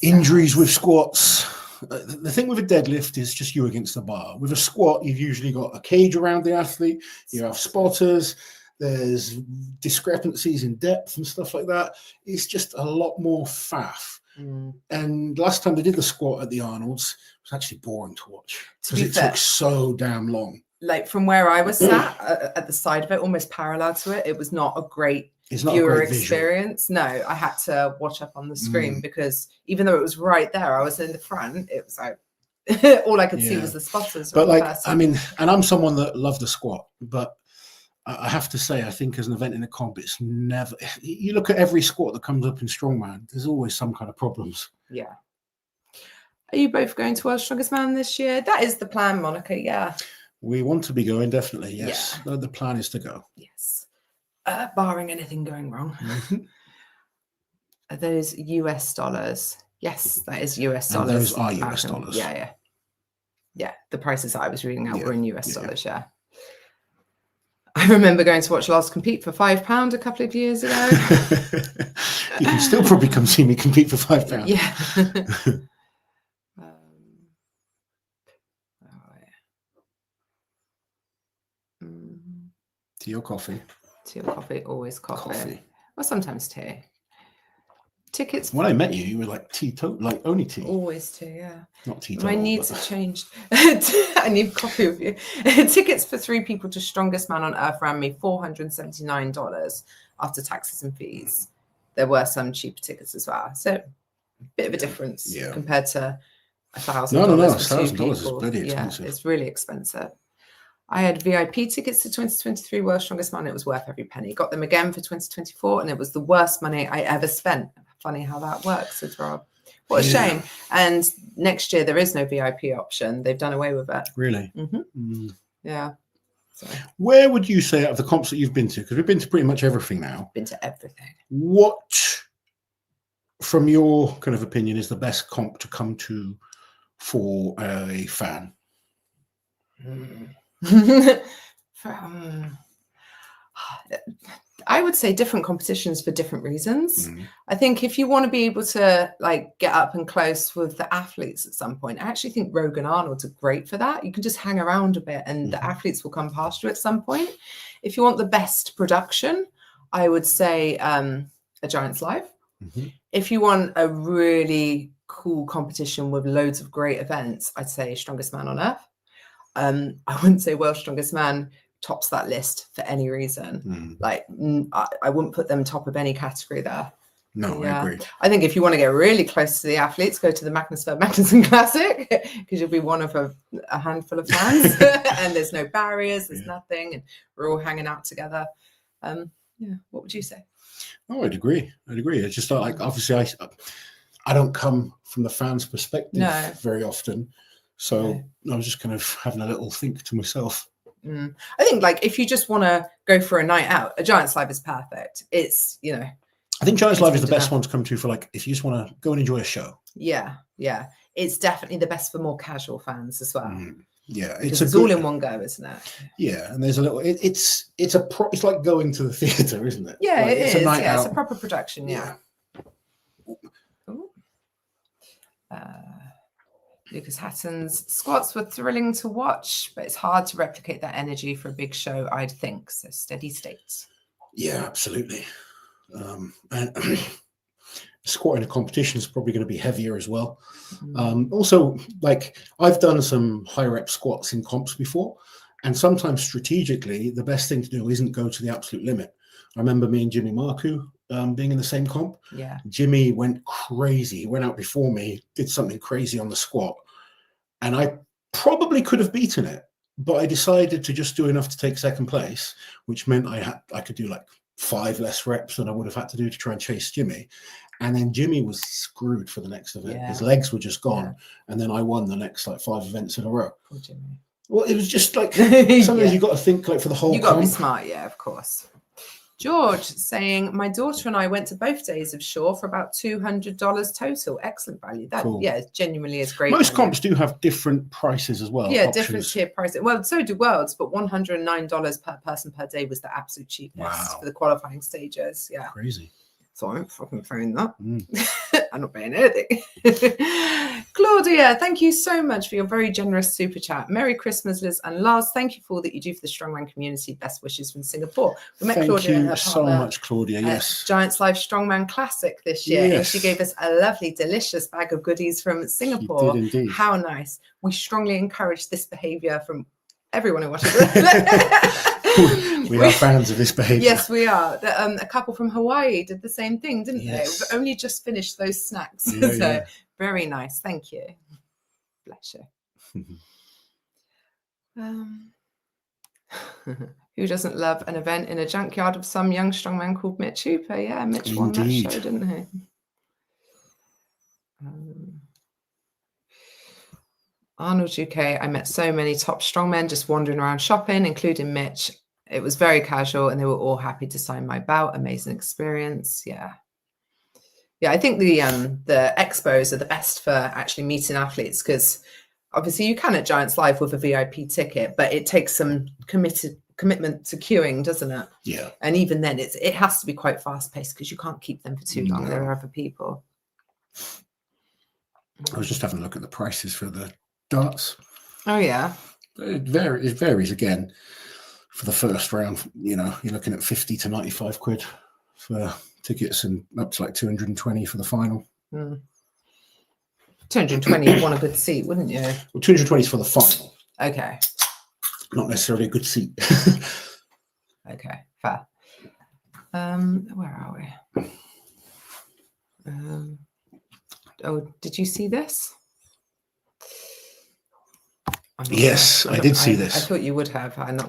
S1: injuries with squats. The thing with a deadlift is just you against the bar. With a squat, you've usually got a cage around the athlete. You have spotters. There's discrepancies in depth and stuff like that. It's just a lot more faff. And last time they did the squat at the Arnold's, it was actually boring to watch because it took so damn long.
S2: Like from where I was sat at the side of it, almost parallel to it, it was not a great viewer experience. No, I had to watch up on the screen because even though it was right there, I was in the front. It was like all I could see was the spotters.
S1: But like, I mean, and I'm someone that loved the squat, but I have to say, I think as an event in a comp, it's never. You look at every squat that comes up in Strongman, there's always some kind of problems.
S2: Yeah. Are you both going to World's Strongest Man this year? That is the plan, Monica. Yeah.
S1: We want to be going, definitely. Yes. Yeah. The plan is to go.
S2: Yes. Barring anything going wrong. Are those US dollars? Yes, that is US dollars.
S1: And those are US dollars.
S2: Yeah. Yeah. The prices I was reading out were in US dollars. Yeah. I remember going to watch Loz compete for £5 a couple of years ago.
S1: You can still probably come see me compete for £5.
S2: Yeah.
S1: Tea or coffee?
S2: Tea or coffee, always coffee. Or sometimes tea. Tickets.
S1: When I met you, you were like like only tea.
S2: Always tea, yeah.
S1: Not tea.
S2: My needs have changed. I need coffee with you. Tickets for 3 people to Strongest Man on Earth ran me $479 after taxes and fees. There were some cheaper tickets as well, so a bit of a difference compared to $1,000.
S1: No, $1,000 is bloody expensive.
S2: Yeah, it's really expensive. I had VIP tickets to 2023 World's Strongest Man. It was worth every penny. Got them again for 2024, and it was the worst money I ever spent. Funny how that works as well. What a shame. And next year, there is no VIP option. They've done away with it.
S1: Really?
S2: Yeah. So.
S1: Where would you say out of the comps that you've been to, because we've been to pretty much everything now.
S2: Been to everything.
S1: What, from your kind of opinion, is the best comp to come to for a fan?
S2: I would say different competitions for different reasons.
S1: Mm.
S2: I think if you want to be able to like get up and close with the athletes at some point, I actually think Rogan Arnold's are great for that. You can just hang around a bit and the athletes will come past you at some point. If you want the best production, I would say a Giants Live. If you want a really cool competition with loads of great events, I'd say Strongest Man on Earth. I wouldn't say World's Strongest Man tops that list for any reason. Like I wouldn't put them top of any category there.
S1: No, I agree.
S2: I think if you want to get really close to the athletes, go to the Magnuson Classic, because you'll be one of a handful of fans and there's no barriers, there's nothing, and we're all hanging out together. What would you say?
S1: Oh, I'd agree. It's just like, obviously I don't come from the fans' perspective very often. So I was just kind of having a little think to myself.
S2: I think like if you just want to go for a night out, a Giants Live is perfect. It's, you know,
S1: I think Giants Live is the best one to come to for like if you just want to go and enjoy a show. Yeah.
S2: It's definitely the best for more casual fans as well.
S1: Yeah,
S2: it's all in one go, isn't it?
S1: Yeah, and there's a little. It's like going to the theatre, isn't it?
S2: Yeah,
S1: like,
S2: it's a night out. It's a proper production. Yeah. Lucas Hatton's squats were thrilling to watch, but it's hard to replicate that energy for a big show, I'd think. So steady state.
S1: Yeah, absolutely. And squatting a competition is probably going to be heavier as well. Also, like I've done some high rep squats in comps before, and sometimes strategically, the best thing to do isn't go to the absolute limit. I remember me and Jimmy Marku being in the same comp.
S2: Yeah.
S1: Jimmy went crazy. He went out before me, did something crazy on the squat, and I probably could have beaten it, but I decided to just do enough to take second place, which meant I could do like 5 less reps than I would have had to do to try and chase Jimmy. And then Jimmy was screwed for the next event. Yeah. His legs were just gone. Yeah. And then I won the next like 5 events in a row.
S2: Poor Jimmy.
S1: Well, it was just like sometimes you got to think like for the whole.
S2: You got to be smart, yeah, of course. George saying, my daughter and I went to both days of Shaw for about $200 total. Excellent value. That cool. Yeah, genuinely is great.
S1: Most
S2: value.
S1: Comps do have different prices as well.
S2: Yeah, options. Different tier prices. Well, so do Worlds, but $109 per person per day was the absolute cheapest for the qualifying stages. Yeah,
S1: crazy.
S2: So I'm fucking throwing that. I'm not paying anything. Claudia, thank you so much for your very generous super chat. Merry Christmas, Liz and Lars. Thank you for all that you do for the Strongman community. Best wishes from Singapore. We met Claudia and her
S1: so much, Claudia. Yes.
S2: Giants Live Strongman Classic this year. Yes. And she gave us a lovely, delicious bag of goodies from Singapore.
S1: She did indeed.
S2: How nice. We strongly encourage this behavior from everyone who watches it.
S1: We are fans of this behavior.
S2: Yes, we are. A couple from Hawaii did the same thing, didn't they? We've only just finished those snacks. So very nice. Thank you. Bless you. Who doesn't love an event in a junkyard of some young strongman called Mitch Hooper? Yeah, Mitch won that show, didn't he? Arnold UK, I met so many top strongmen just wandering around shopping, including Mitch. It was very casual and they were all happy to sign my belt. Amazing experience. Yeah. Yeah, I think the expos are the best for actually meeting athletes because obviously you can at Giants Live with a VIP ticket, but it takes some commitment to queuing, doesn't it?
S1: Yeah.
S2: And even then it has to be quite fast paced because you can't keep them for too long. There are other people.
S1: I was just having a look at the prices for the darts.
S2: Oh yeah.
S1: It varies again. For the first round, you know, you're looking at 50 to 95 quid for tickets and up to like 220 for the final.
S2: 220, you want a good seat, wouldn't you?
S1: Well, 220 is for the final.
S2: Okay.
S1: Not necessarily a good seat.
S2: Okay, fair. Where are we? Oh, did you see this?
S1: Yes, I did see this.
S2: I thought you would have. I'm not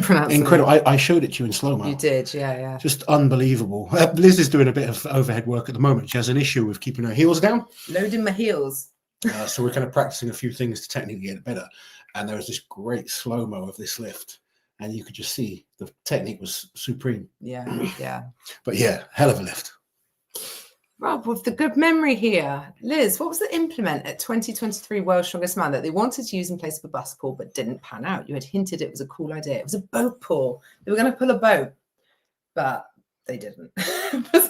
S1: pronouncing incredible. I showed it to you in slow-mo.
S2: You did, yeah.
S1: Just unbelievable. Liz is doing a bit of overhead work at the moment. She has an issue with keeping her heels down.
S2: Loading my heels.
S1: So we're kind of practicing a few things to technically get it better. And there was this great slow-mo of this lift. And you could just see the technique was supreme.
S2: Yeah.
S1: But yeah, hell of a lift.
S2: Rob, with the good memory here. Liz, what was the implement at 2023 World's Strongest Man that they wanted to use in place of a bus pull but didn't pan out? You had hinted it was a cool idea. It was a boat pull. They were going to pull a boat. but they didn't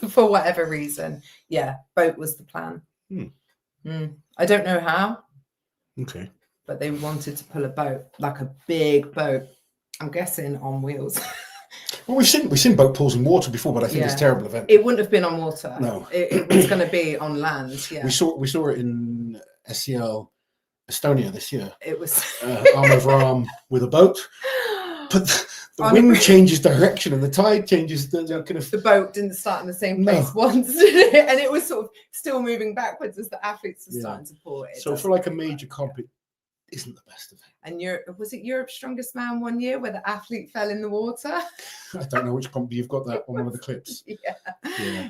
S2: for whatever reason. Yeah, boat was the plan. I don't know how.
S1: Okay.
S2: But they wanted to pull a boat, like a big boat. I'm guessing on wheels.
S1: Well, we've seen boat pulls in water before, but I think it's a terrible event.
S2: It wouldn't have been on water.
S1: No,
S2: it was going to be on land. Yeah,
S1: we saw it in SCL Estonia this year.
S2: It was
S1: arm over arm with a boat, but the wind changes direction and the tide changes.
S2: The boat didn't start in the same place once, and it was sort of still moving backwards as the athletes were starting to pull it.
S1: So for like a major comp, it isn't the best event.
S2: And was it Europe's Strongest Man one year where the athlete fell in the water?
S1: I don't know which comp you've got that on one of the clips.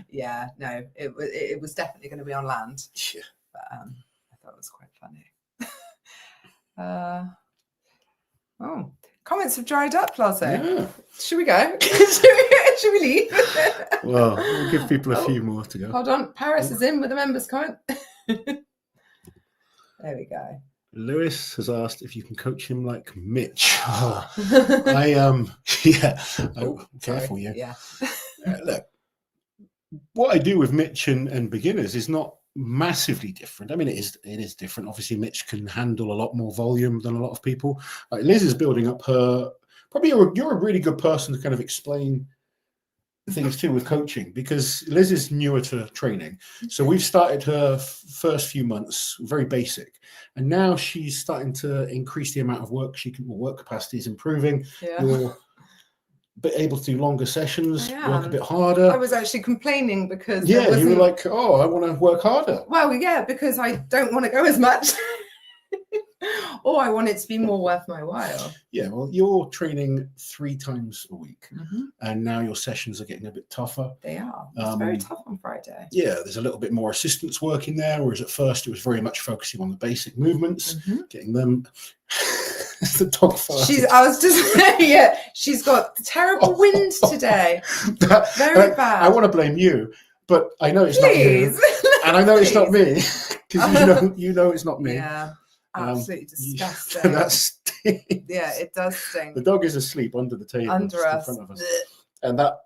S2: Yeah. No, it was definitely going to be on land.
S1: Yeah.
S2: But I thought it was quite funny. Comments have dried up, Loz.
S1: Yeah.
S2: Should we go? Should we leave?
S1: Well, we'll give people a few more to go.
S2: Hold on. Paris is in with a members comment. There we go.
S1: Lewis has asked if you can coach him like Mitch. Careful, you.
S2: Yeah.
S1: Look, what I do with Mitch and beginners is not massively different. I mean, it is different. Obviously, Mitch can handle a lot more volume than a lot of people. Like Liz is building up her. Probably you're a really good person to kind of explain things too with coaching, because Liz is newer to training. So we've started her first few months very basic, and now she's starting to increase the amount of work she can. Work capacity is improving.
S2: Yeah.
S1: You're able to do longer sessions, work a bit harder.
S2: I was actually complaining because
S1: you were like, oh, I want to work harder.
S2: Well, yeah, because I don't want to go as much. Or I want it to be more worth my while.
S1: Yeah, well, you're training 3 times a week, and now your sessions are getting a bit tougher.
S2: They are. It's very tough on Friday.
S1: Yeah, there's a little bit more assistance work in there, whereas at first it was very much focusing on the basic movements, getting them. It's the dog farting.
S2: She's got terrible wind today. Very bad.
S1: I want to blame you, but I know it's not you, and I know it's not me, because you know it's not me.
S2: Yeah. Absolutely disgusting.
S1: That stinks.
S2: Yeah, it does stink.
S1: The dog is asleep under the table,
S2: under us,
S1: in front of us. And that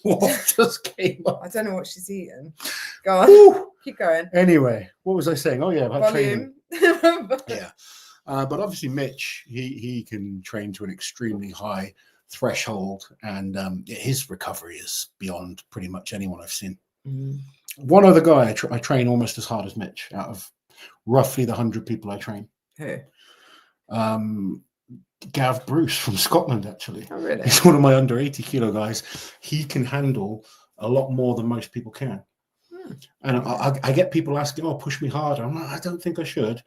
S1: what just came up.
S2: I don't know what she's eating. Go on. Ooh. Keep going.
S1: Anyway, what was I saying? Oh yeah, about
S2: volume.
S1: Training. Yeah, but obviously Mitch, he can train to an extremely high threshold, and his recovery is beyond pretty much anyone I've seen. One other guy I train almost as hard as Mitch out of roughly the 100 people I train.
S2: Who?
S1: Gav Bruce from Scotland, actually.
S2: Oh, really?
S1: He's one of my under 80 kilo guys. He can handle a lot more than most people can. And I get people asking, oh, push me harder. I'm like, I don't think I should.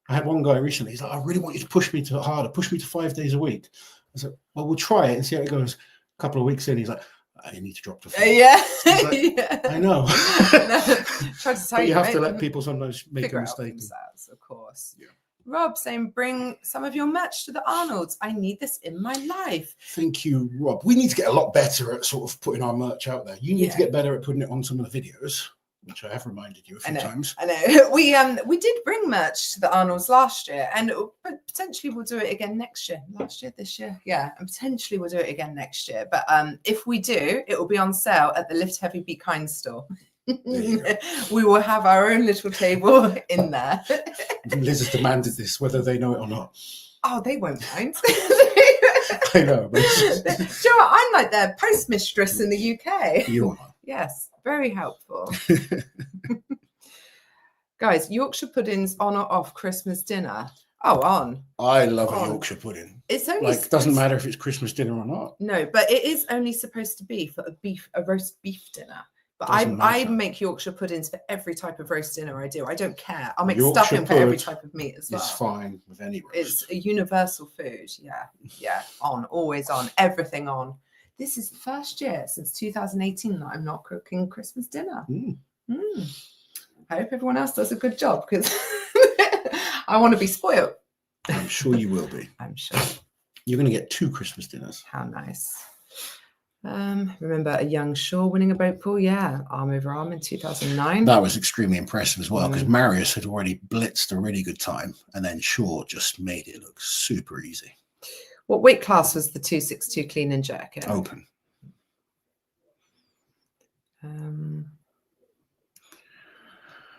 S1: I had one guy recently. He's like, I really want you to push me to harder. Push me to 5 days a week. I said, well, we'll try it and see how it goes. A couple of weeks in, he's like, I need to drop to 4.
S2: Yeah.
S1: Like, I know.
S2: Try to tell
S1: you have to let people sometimes make a mistake.
S2: Of course. Yeah. Rob saying, bring some of your merch to the Arnolds. I need this in my life.
S1: Thank you, Rob. We need to get a lot better at sort of putting our merch out there. You need to get better at putting it on some of the videos, which I have reminded you a few times.
S2: I know. We did bring merch to the Arnolds last year, and potentially we'll do it again next year. This year, yeah, and potentially we'll do it again next year. But if we do, it will be on sale at the Lift Heavy Be Kind store. We will have our own little table in there.
S1: Liz has demanded this, whether they know it or not.
S2: Oh, they won't mind.
S1: I know. But...
S2: Do you know what? I'm like their postmistress in the UK.
S1: You are.
S2: Yes, very helpful. Guys, Yorkshire puddings on or off Christmas dinner? Oh, on.
S1: I love a Yorkshire pudding.
S2: It's only
S1: doesn't matter if it's Christmas dinner or not.
S2: No, but it is only supposed to be for a roast beef dinner. But I make Yorkshire puddings for every type of roast dinner I do. I don't care. I'll make stuffing for every type of meat as well.
S1: It's fine with any roast.
S2: It's a universal food. Yeah. On, always on, everything on. This is the first year since 2018 that I'm not cooking Christmas dinner. I hope everyone else does a good job, because I want to be spoiled.
S1: I'm sure you will be.
S2: I'm sure.
S1: You're going to get 2 Christmas dinners.
S2: How nice. Remember a young Shaw winning a boat pool? Yeah, arm over arm in 2009.
S1: That was extremely impressive as well, because Marius had already blitzed a really good time, and then Shaw just made it look super easy.
S2: What weight class was the 262 clean and jerk in?
S1: Open.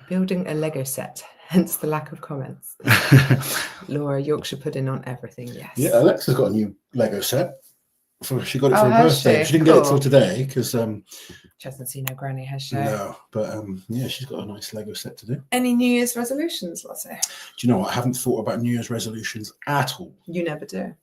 S2: Building a Lego set, hence the lack of comments. Laura, Yorkshire pudding on everything. Yes.
S1: Yeah, Alexa's got a new Lego set. She got it for her
S2: has
S1: birthday.
S2: she?
S1: She didn't get it till today because
S2: she hasn't seen her granny, has she?
S1: no. But yeah, she's got a nice Lego set to do.
S2: Any New Year's resolutions, Lottie?
S1: Do you know what? I haven't thought about New Year's resolutions at all.
S2: You never do.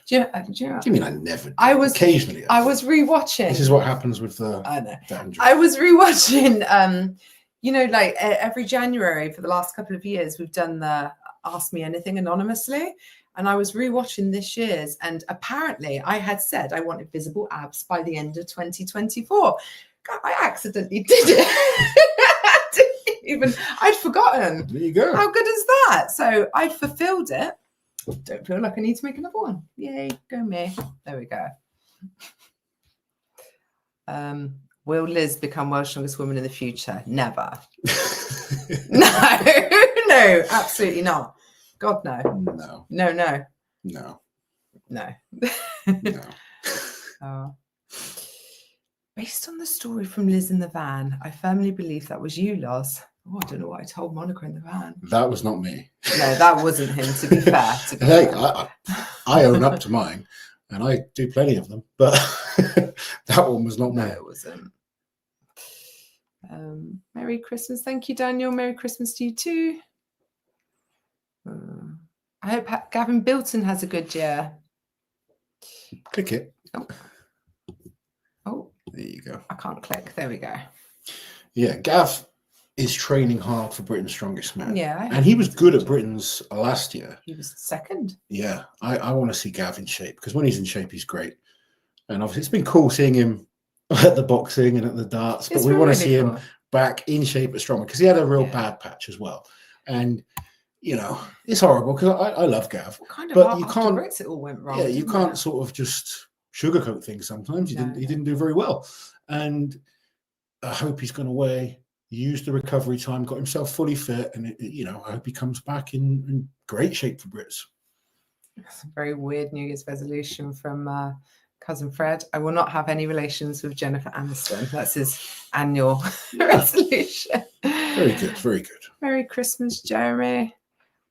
S2: Do you know
S1: What do you mean I never do?
S2: I was
S1: occasionally.
S2: I was rewatching.
S1: This is what happens with the.
S2: I know.
S1: Dandruff.
S2: I was rewatching. You know, like every January for the last couple of years, we've done the Ask Me Anything anonymously. And I was rewatching this year's, and apparently I had said I wanted visible abs by the end of 2024. God, I accidentally did it. I'd forgotten.
S1: There you go.
S2: How good is that? So I'd fulfilled it. Don't feel like I need to make another one. Yay, go me. There we go. Will Liz become world's strongest woman in the future? Never. No, absolutely not. God, no. No. Based on the story from Liz in the van, I firmly believe that was you, Loz. Oh, I don't know what I told Monica in the van.
S1: That was not me.
S2: No, that wasn't him, to be fair.
S1: I own up to mine, and I do plenty of them, but that one was not me.
S2: No, it wasn't. Merry Christmas. Thank you, Daniel. Merry Christmas to you too. I hope Gavin Bilton has a good year.
S1: Click it.
S2: Oh,
S1: there you go.
S2: I can't click. There we go.
S1: Yeah, Gav is training hard for Britain's Strongest Man.
S2: Yeah.
S1: And he was good at Britain's last year.
S2: He was second.
S1: Yeah, I want to see Gav in shape because when he's in shape, he's great. And obviously, it's been cool seeing him at the boxing and at the darts, but we want to see him back in shape at Strongman because he had a real bad patch as well. And you know, it's horrible because I love Gav, but you can't.
S2: It all went wrong.
S1: Yeah, you can't sort of just sugarcoat things. Sometimes he didn't do very well, and I hope he's gone away, used the recovery time, got himself fully fit, and you know, I hope he comes back in great shape for Brits.
S2: That's a very weird New Year's resolution from cousin Fred. I will not have any relations with Jennifer Aniston. That's his annual resolution.
S1: Very good, very good.
S2: Merry Christmas, Jeremy.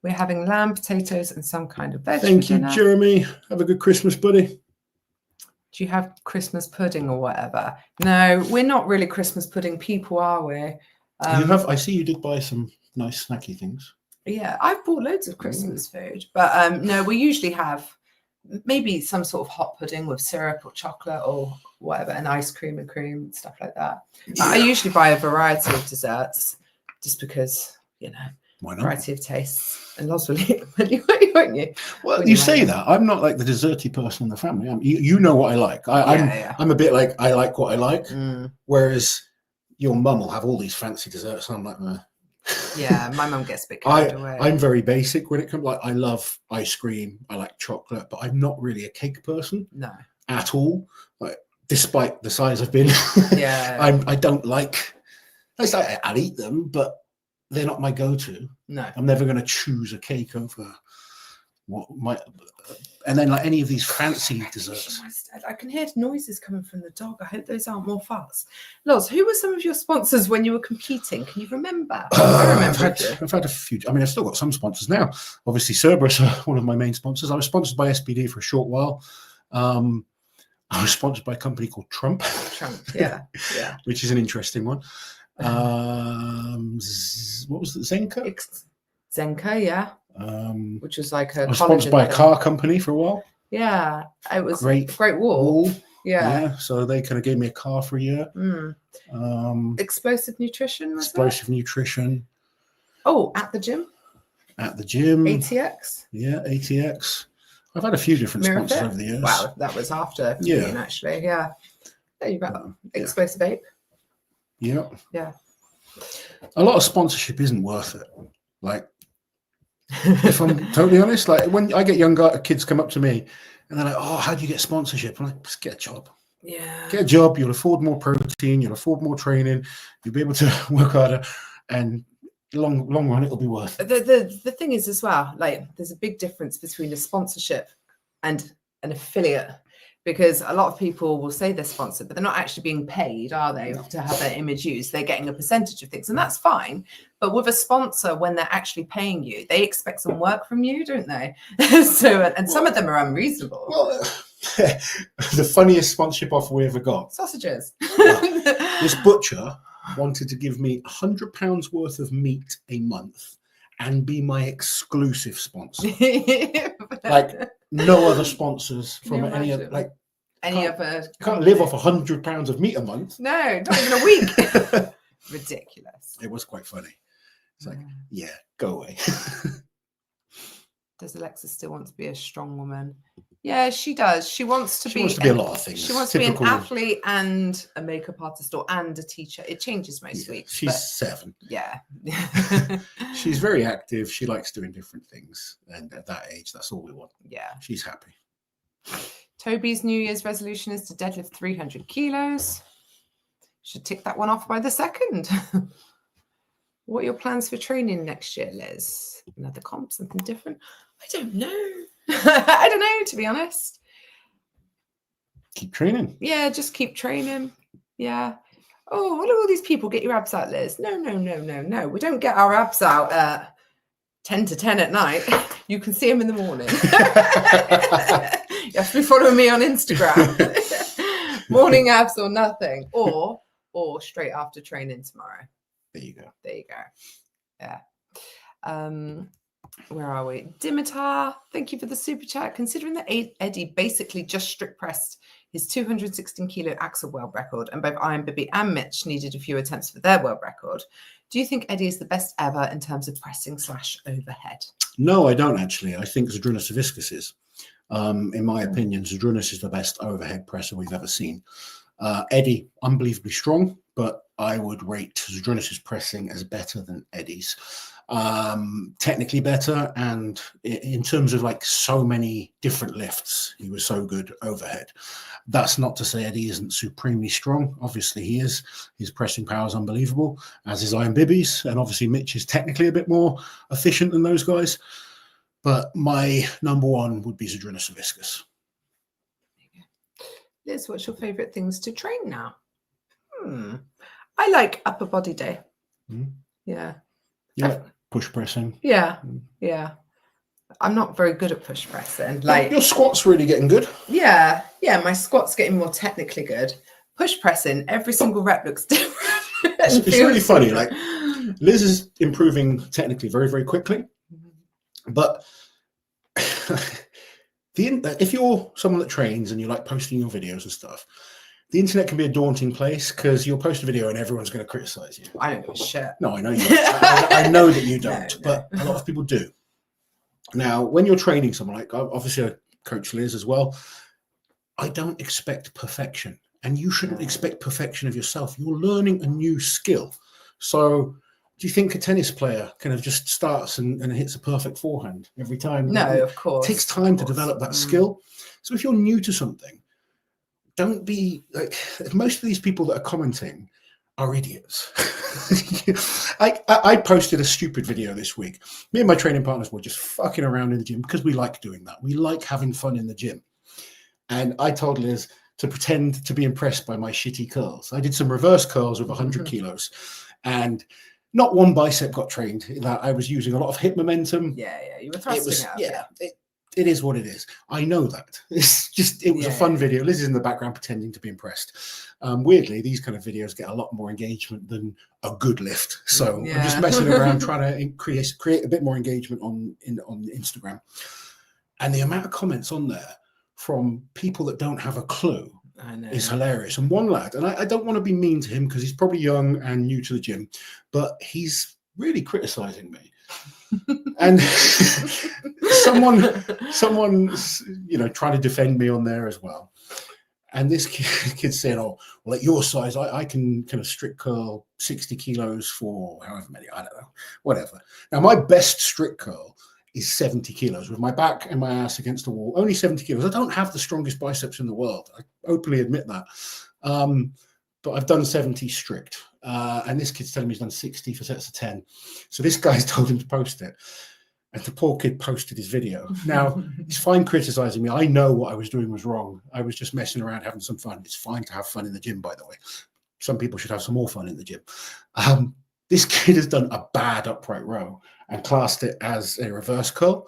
S2: We're having lamb, potatoes, and some kind of veg.
S1: Thank you, Jeremy. Have a good Christmas, buddy.
S2: Do you have Christmas pudding or whatever? No, we're not really Christmas pudding people, are we?
S1: You have. I see you did buy some nice snacky things.
S2: Yeah, I've bought loads of Christmas food, but no, we usually have maybe some sort of hot pudding with syrup or chocolate or whatever, and ice cream and cream, stuff like that. Yeah. I usually buy a variety of desserts just because, you know,
S1: why not?
S2: Variety of tastes. And Loz will eat them anyway, won't you?
S1: Well, you say that. I'm not like the desserty person in the family. You know what I like. I'm a bit like, I like what I like. Whereas your mum will have all these fancy desserts. And I'm like, meh.
S2: Yeah, my mum gets a bit carried away.
S1: I'm very basic when it comes. Like, I love ice cream. I like chocolate, but I'm not really a cake person.
S2: No.
S1: At all. Like, despite the size I've been.
S2: Yeah.
S1: I don't like. I'll eat them, but they're not my go-to.
S2: No.
S1: I'm never going to choose a cake over what might. And then like any of these fancy desserts.
S2: I can hear noises coming from the dog. I hope those aren't more farts. Loz, who were some of your sponsors when you were competing? Can you remember? I remember.
S1: I've had a few. I mean, I've still got some sponsors now. Obviously, Cerberus are one of my main sponsors. I was sponsored by SPD for a short while. I was sponsored by a company called Trump.
S2: Yeah.
S1: Which is an interesting one. What was it? Zenka?
S2: Zenka, yeah. Which was like a.
S1: I was sponsored by a car company for a while.
S2: Yeah, it was
S1: Great
S2: Wall. Yeah.
S1: So they kind of gave me a car for a year.
S2: Explosive Nutrition.
S1: Nutrition.
S2: Oh, at the gym.
S1: ATX. Yeah, ATX. I've had a few different sponsors over the years.
S2: Wow, that was after competing, actually. Yeah. There you go. Explosive Ape.
S1: Yeah.
S2: Yeah.
S1: A lot of sponsorship isn't worth it. Like, if I'm totally honest, like when I get young kids come up to me and they're like, "Oh, how do you get sponsorship?" I'm like, "Just get a job.
S2: Yeah.
S1: Get a job. You'll afford more protein. You'll afford more training. You'll be able to work harder, and long run, it'll be worth it."
S2: The thing is as well, like, there's a big difference between a sponsorship and an affiliate. because a lot of people will say they're sponsored, but they're not actually being paid, are they, to have their image used? They're getting a percentage of things, and that's fine. But with a sponsor, when they're actually paying you, they expect some work from you, don't they? And some of them are unreasonable.
S1: Well, the funniest sponsorship offer we ever got.
S2: Sausages.
S1: This butcher wanted to give me £100 worth of meat a month and be my exclusive sponsor. Like no other sponsors from any other, like
S2: any other.
S1: You can't live off £100 of meat a month.
S2: No, not even a week. Ridiculous.
S1: It was quite funny. It's like, yeah, go away.
S2: Does Alexa still want to be a strong woman? Yeah, she does. She wants to be
S1: a lot of things.
S2: She wants to be an athlete and a makeup artist and a teacher. It changes most weeks.
S1: She's 7.
S2: Yeah.
S1: She's very active. She likes doing different things. And at that age, that's all we want.
S2: Yeah.
S1: She's happy.
S2: Toby's New Year's resolution is to deadlift 300 kilos. Should tick that one off by the 2nd. What are your plans for training next year, Liz? Another comp, something different? I don't know. I don't know, to be honest.
S1: Keep training.
S2: Yeah, just keep training. Yeah. Oh, what do all these people get your abs out, Liz? No. We don't get our abs out at 10 to 10 at night. You can see them in the morning. You have to be following me on Instagram. Morning abs or nothing. Or straight after training tomorrow.
S1: There you go.
S2: Yeah. Where are we? Dimitar, thank you for the super chat. Considering that Eddie basically just strict pressed his 216 kilo axle world record, and both Iron Bibby and Mitch needed a few attempts for their world record, do you think Eddie is the best ever in terms of pressing / overhead?
S1: No, I don't actually. I think Zydrunas Savickas is. In my opinion, Zydrunas is the best overhead presser we've ever seen. Eddie, unbelievably strong, but I would rate Zydrunas' pressing as better than Eddie's. Technically better, and in terms of like so many different lifts, he was so good overhead. That's not to say Eddie isn't supremely strong. Obviously he is. His pressing power is unbelievable, as is Iron Bibby's, and obviously Mitch is technically a bit more efficient than those guys. But my number one would be Zydrunas Savickas.
S2: Liz, what's your favorite things to train now? I like upper body day. Yeah.
S1: You like push pressing?
S2: Yeah. I'm not very good at push pressing. Like
S1: your squat's really getting good.
S2: Yeah, my squat's getting more technically good. Push pressing, every single rep looks different.
S1: It's really funny. Like Liz is improving technically very, very quickly, but if you're someone that trains and you like posting your videos and stuff, the internet can be a daunting place because you'll post a video and everyone's going to criticize you.
S2: I don't give a shit.
S1: No, I know you don't. I know that you don't, but a lot of people do. Now, when you're training someone, like obviously I coach Liz as well, I don't expect perfection, and you shouldn't expect perfection of yourself. You're learning a new skill. So do you think a tennis player kind of just starts and hits a perfect forehand every time?
S2: No, of course.
S1: It takes time to develop that skill. So if you're new to something, don't be like most of these people that are commenting are idiots. I posted a stupid video this week. Me and my training partners were just fucking around in the gym because we like doing that. We like having fun in the gym. And I told Liz to pretend to be impressed by my shitty curls. I did some reverse curls with 100 kilos, and not one bicep got trained. That I was using a lot of hip momentum.
S2: Yeah, you were thrusting out.
S1: It is what it is. I know that. It was a fun video. Liz is in the background pretending to be impressed. Weirdly, these kind of videos get a lot more engagement than a good lift. So I'm just messing around trying to create a bit more engagement on Instagram. And the amount of comments on there from people that don't have a clue is hilarious. And one lad, and I don't want to be mean to him because he's probably young and new to the gym, but he's really criticizing me. And someone trying to defend me on there as well, and this kid said, "Oh, well, at your size, I can kind of strict curl 60 kilos for however many, I don't know, whatever." Now my best strict curl is 70 kilos with my back and my ass against the wall. Only 70 kilos. I don't have the strongest biceps in the world. I openly admit that. But I've done 70 strict. And this kid's telling me he's done 60 for sets of 10. So this guy's told him to post it. And the poor kid posted his video. Now, it's fine criticizing me. I know what I was doing was wrong. I was just messing around, having some fun. It's fine to have fun in the gym, by the way. Some people should have some more fun in the gym. This kid has done a bad upright row and classed it as a reverse curl.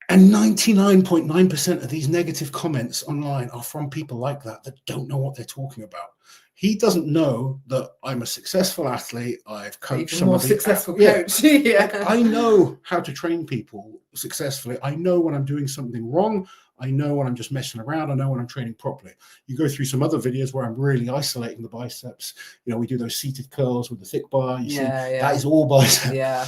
S1: And 99.9% of these negative comments online are from people like that don't know what they're talking about. He doesn't know that I'm a successful athlete. I've coached some
S2: more
S1: of the
S2: successful coach. Yeah.
S1: I know how to train people successfully. I know when I'm doing something wrong. I know when I'm just messing around. I know when I'm training properly. You go through some other videos where I'm really isolating the biceps. You know, we do those seated curls with the thick bar. You see, that is all bicep.
S2: Yeah.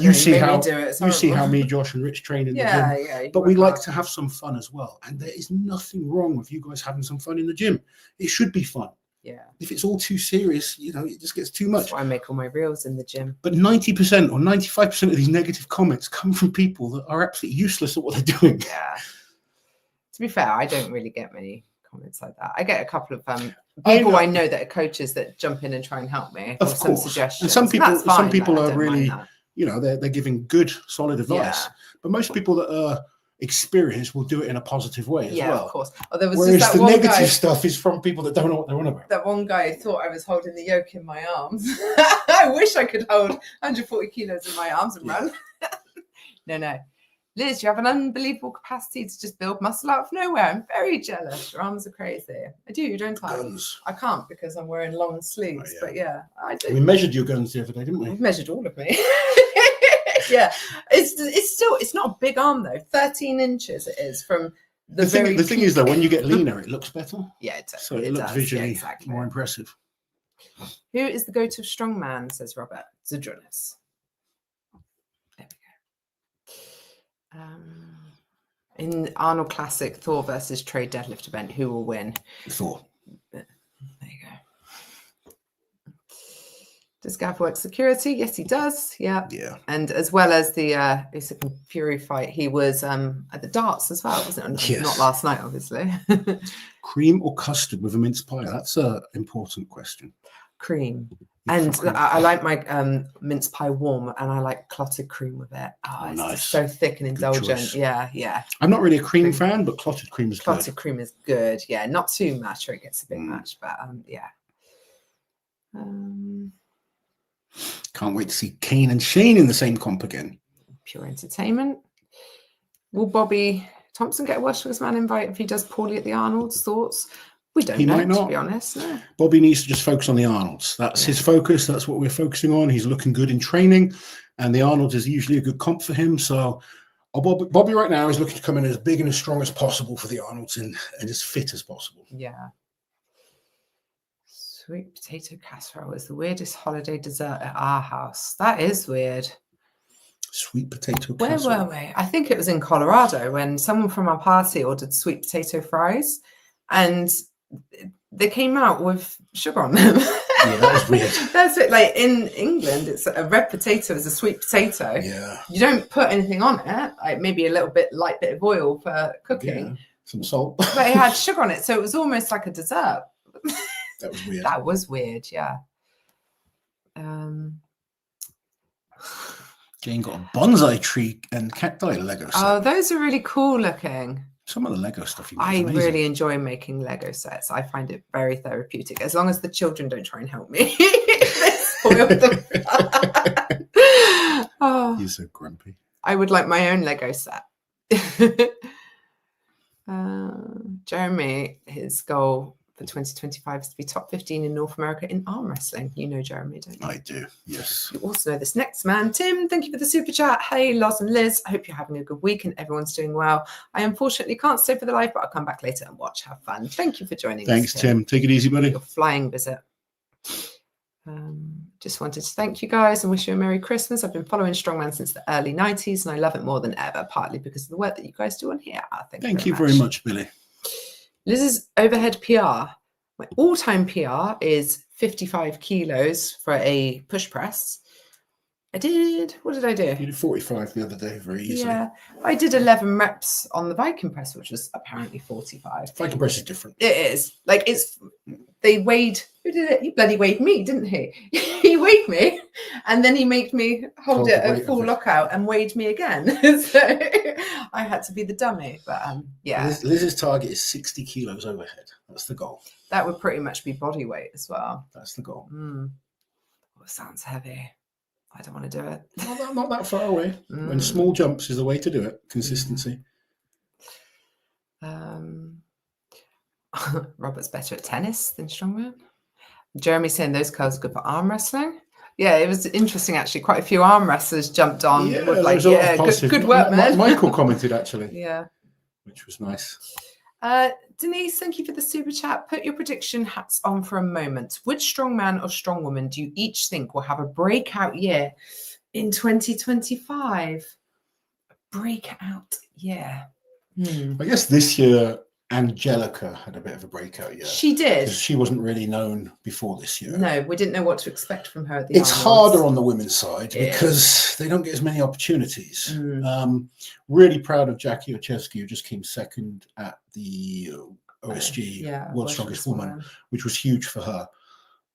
S1: You see how me, Josh, and Rich train in the gym.
S2: Yeah.
S1: But we like to have some fun as well. And there is nothing wrong with you guys having some fun in the gym. It should be fun.
S2: Yeah.
S1: If it's all too serious, you know, it just gets too much.
S2: That's why I make all my reels in the gym.
S1: But 90% or 95% of these negative comments come from people that are absolutely useless at what they're doing.
S2: Yeah. To be fair, I don't really get many comments like that. I get a couple of people I know that are coaches that jump in and try and help me.
S1: Of course.
S2: Some suggestions.
S1: And some people are really,
S2: that.
S1: You know, they're giving good, solid advice.
S2: Yeah.
S1: But most people that are experienced will do it in a positive way as well.
S2: Yeah, of course. Oh, there was
S1: Whereas
S2: just that
S1: the
S2: one
S1: negative
S2: guy,
S1: stuff is from people that don't know what they're on about.
S2: That one guy thought I was holding the yoke in my arms. I wish I could hold 140 kilos in my arms and run. No. Liz, you have an unbelievable capacity to just build muscle out of nowhere. I'm very jealous. Your arms are crazy. I do, don't I?
S1: Guns.
S2: I can't because I'm wearing long sleeves. But yeah, I do.
S1: We measured your guns the other day, didn't we?
S2: We've measured all of me. Yeah, it's not a big arm though. 13 inches it is from the
S1: thing is though, when you get leaner, it looks better.
S2: Yeah,
S1: so it looks visually more impressive.
S2: Who is the go-to strongman? Says Robert Zudrunas. There we go. In Arnold Classic, Thor versus Trey deadlift event, who will win?
S1: Thor.
S2: There you go. Does Gav work security? Yes, he does. Yeah. And as well as the Usyk Fury fight, he was at the darts as well, wasn't it?
S1: Yes.
S2: Not last night, obviously.
S1: Cream or custard with a mince pie? That's an important question.
S2: Cream. And I like my mince pie warm, and I like clotted cream with it. Oh, it's
S1: nice.
S2: So thick and indulgent. Yeah.
S1: I'm not really a cream fan, but clotted cream is good.
S2: Clotted cream is good. Yeah, not too much, or it gets a bit much, but yeah.
S1: Can't wait to see Kane and Shane in the same comp again.
S2: Pure entertainment. Will Bobby Thompson get a Welsh Man invite if he does poorly at the Arnold's? Thoughts? We don't know,
S1: might not.
S2: To be honest. No.
S1: Bobby needs to just focus on the Arnolds. That's his focus. That's what we're focusing on. He's looking good in training, and the Arnolds is usually a good comp for him. So Bobby right now is looking to come in as big and as strong as possible for the Arnolds and as fit as possible.
S2: Yeah. Sweet potato casserole is the weirdest holiday dessert at our house. That is weird.
S1: Sweet potato
S2: casserole. Where were we? I think it was in Colorado when someone from our party ordered sweet potato fries, and they came out with sugar on them.
S1: Yeah, that was weird.
S2: That's it. Like in England, it's a red potato is a sweet potato.
S1: Yeah. You
S2: don't put anything on it, like maybe a light bit of oil for cooking.
S1: Yeah, some salt.
S2: But it had sugar on it, so it was almost like a dessert.
S1: That was weird.
S2: That was weird, yeah.
S1: Jane got a bonsai tree and cacti Lego set.
S2: Oh, those are really cool looking.
S1: Some of the Lego stuff.
S2: I really enjoy making Lego sets. I find it very therapeutic, as long as the children don't try and help me. They spoil them. Oh,
S1: you're so grumpy.
S2: I would like my own Lego set. Jeremy, his goal for 2025 is to be top 15 in North America in arm wrestling. You know Jeremy, don't you?
S1: I do, yes.
S2: You also know this next man. Tim, thank you for the super chat. Hey, Loz and Liz, I hope you're having a good week and everyone's doing well. I unfortunately can't stay for the live, but I'll come back later and watch. Have fun. Thank you for joining us.
S1: Thanks, Tim. Take it easy, buddy.
S2: Your flying visit. Just wanted to thank you guys and wish you a Merry Christmas. I've been following Strongman since the early 90s and I love it more than ever, partly because of the work that you guys do on here.
S1: Thank you very much, Billy.
S2: Liz's overhead PR. My all-time PR is 55 kilos for a push press. I did. What did I do?
S1: You did 45 the other day, very easily.
S2: Yeah, I did 11 reps on the Viking press, which was apparently 45.
S1: Viking press is different.
S2: It is. Like, they weighed, who did it? He bloody weighed me, didn't he? He weighed me, and then he made me hold it at full lockout and weighed me again. So I had to be the dummy. But yeah.
S1: Liz's target is 60 kilos overhead. That's the goal.
S2: That would pretty much be body weight as well.
S1: That's the goal.
S2: Oh, it sounds heavy. I don't want to do it.
S1: Not that far away. When small jumps is the way to do it. Consistency.
S2: Robert's better at tennis than strongman. Jeremy's saying those curls are good for arm wrestling. Yeah, it was interesting actually. Quite a few arm wrestlers jumped on.
S1: Yeah,
S2: with like, good work, man.
S1: Michael commented actually.
S2: Yeah,
S1: which was nice.
S2: Denise, thank you for the super chat. Put your prediction hats on for a moment. Which strongman or strongwoman do you each think will have a breakout year in 2025? A breakout year.
S1: I guess this year Angelica had a bit of a breakout year.
S2: She did.
S1: She wasn't really known before this year.
S2: No, we didn't know what to expect from her at the
S1: It's
S2: Arnolds.
S1: harder on the women's side because they don't get as many opportunities. Really proud of Jackie Ochesky, who just came second at the OSG, World's Strongest Woman, which was huge for her.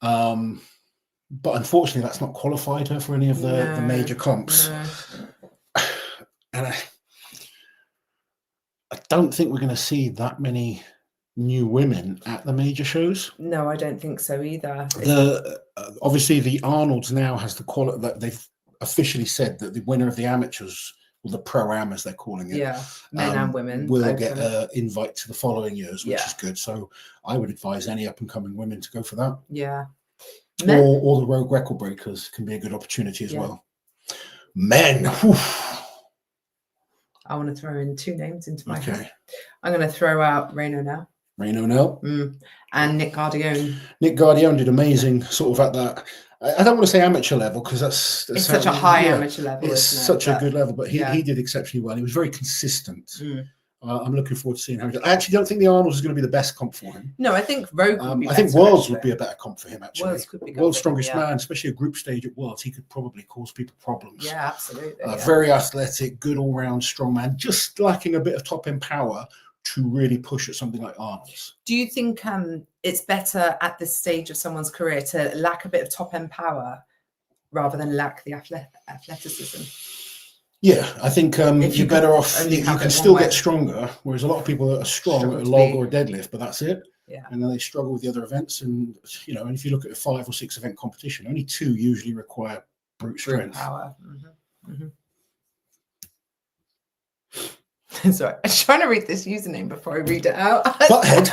S1: But unfortunately, that's not qualified her for any of the major comps.
S2: No.
S1: And I don't think we're going to see that many new women at the major shows.
S2: No, I don't think so either.
S1: Obviously, the Arnolds now has the quality that they've officially said that the winner of the amateurs, or the pro-am as they're calling it,
S2: men and women,
S1: will get an invite to the following years, which is good. So I would advise any up-and-coming women to go for that.
S2: Yeah.
S1: Or the rogue record breakers can be a good opportunity as well. Men. Whew.
S2: I want to throw in two names into my head. I'm going to throw out Reno now. And Nick Guardione.
S1: Nick Guardione did amazing, sort of at that. I don't want to say amateur level because that's
S2: it's such a high amateur level.
S1: It's such a good level, but he did exceptionally well. He was very consistent. I'm looking forward to seeing how he does. I actually don't think the Arnolds is going to be the best comp for him.
S2: No, I think Rogue would be
S1: I think Worlds would be a better comp for him, actually.
S2: Worlds could be good.
S1: World's Strongest Man, especially a group stage at Worlds, he could probably cause people problems.
S2: Yeah, absolutely.
S1: Very athletic, good all-round strongman, just lacking a bit of top-end power to really push at something like Arnold's.
S2: Do you think it's better at this stage of someone's career to lack a bit of top-end power rather than lack the athleticism?
S1: Yeah, I think you're better off. You can still get stronger, whereas a lot of people are strong at a log or a deadlift, but that's it.
S2: Yeah.
S1: And then they struggle with the other events. And, and if you look at a 5 or 6 event competition, only 2 usually require brute strength.
S2: Power. Sorry, I'm trying to read this username before I read it out.
S1: Butthead.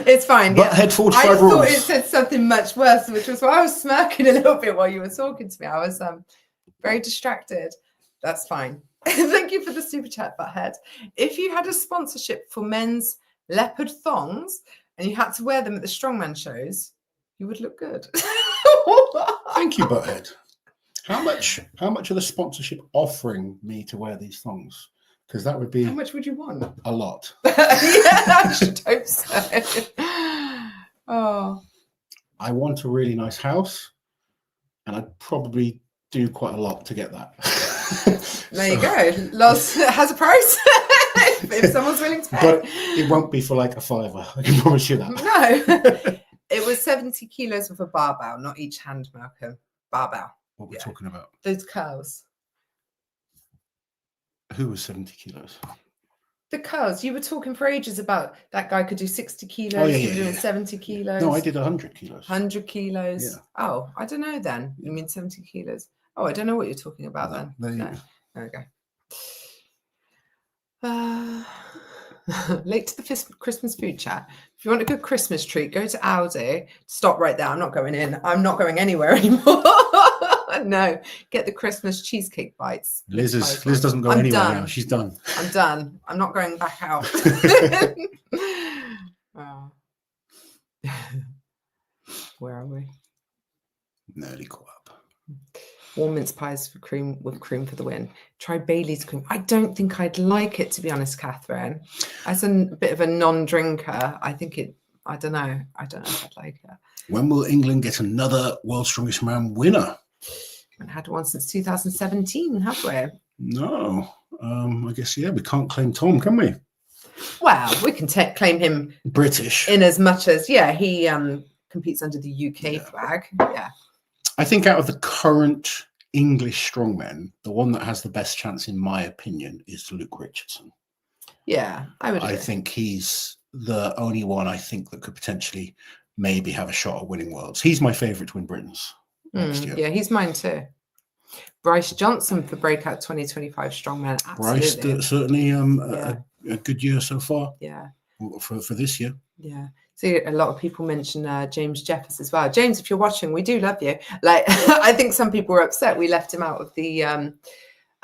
S2: It's fine.
S1: Butthead 45
S2: I
S1: rules.
S2: thought it said something much worse, which was why I was smirking a little bit while you were talking to me. I was very distracted. That's fine. Thank you for the super chat, Butthead. If you had a sponsorship for men's leopard thongs and you had to wear them at the strongman shows, you would look good.
S1: Thank you, Butthead. How much are the sponsorship offering me to wear these thongs? Because that would be...
S2: How much would you want?
S1: A lot.
S2: Yeah, I should hope so. Oh.
S1: I want a really nice house, and I'd probably do quite a lot to get that.
S2: There you go. Loz has a price if someone's willing to pay.
S1: But it won't be for like a $5. I can promise you that.
S2: No. It was 70 kilos with a barbell, not each hand, Malcolm. Barbell.
S1: What we're talking about?
S2: Those curls.
S1: Who was 70 kilos?
S2: The curls. You were talking for ages about that guy could do 60 kilos. You were doing 70 kilos.
S1: No, I did 100 kilos.
S2: 100 kilos.
S1: Yeah.
S2: Oh, I don't know then. You mean 70 kilos? Oh, I don't know what you're talking about then. There we go. Late to the Christmas food chat. If you want a good Christmas treat, go to Aldi. Stop right there. I'm not going in. I'm not going anywhere anymore. No, get the Christmas cheesecake bites.
S1: Liz doesn't go anywhere now. She's done.
S2: I'm done. I'm not going back out. Oh. Where are we?
S1: Nearly caught up.
S2: Warm mince pies with cream for the win. Try Bailey's cream. I don't think I'd like it, to be honest, Catherine. As a bit of a non-drinker, I don't know. I don't know if I'd like it.
S1: When will England get another World's Strongest Man winner?
S2: haven't had one since 2017, have we?
S1: No. I guess, yeah, we can't claim Tom, can we?
S2: Well, we can claim him
S1: British.
S2: in as much as, yeah, he competes under the UK flag. Yeah.
S1: I think out of the current English strongmen, the one that has the best chance, in my opinion, is Luke Richardson.
S2: Yeah, I would agree.
S1: I think he's the only one I think that could potentially maybe have a shot at winning Worlds. He's my favourite to win Britain's next year.
S2: Yeah, he's mine too. Bryce Johnson for Breakout 2025 Strongman. Absolutely.
S1: Bryce, certainly a good year so far.
S2: Yeah.
S1: For this year.
S2: Yeah. See, a lot of people mention James Jeffers as well. James, if you're watching, we do love you. Like, I think some people were upset we left him out of the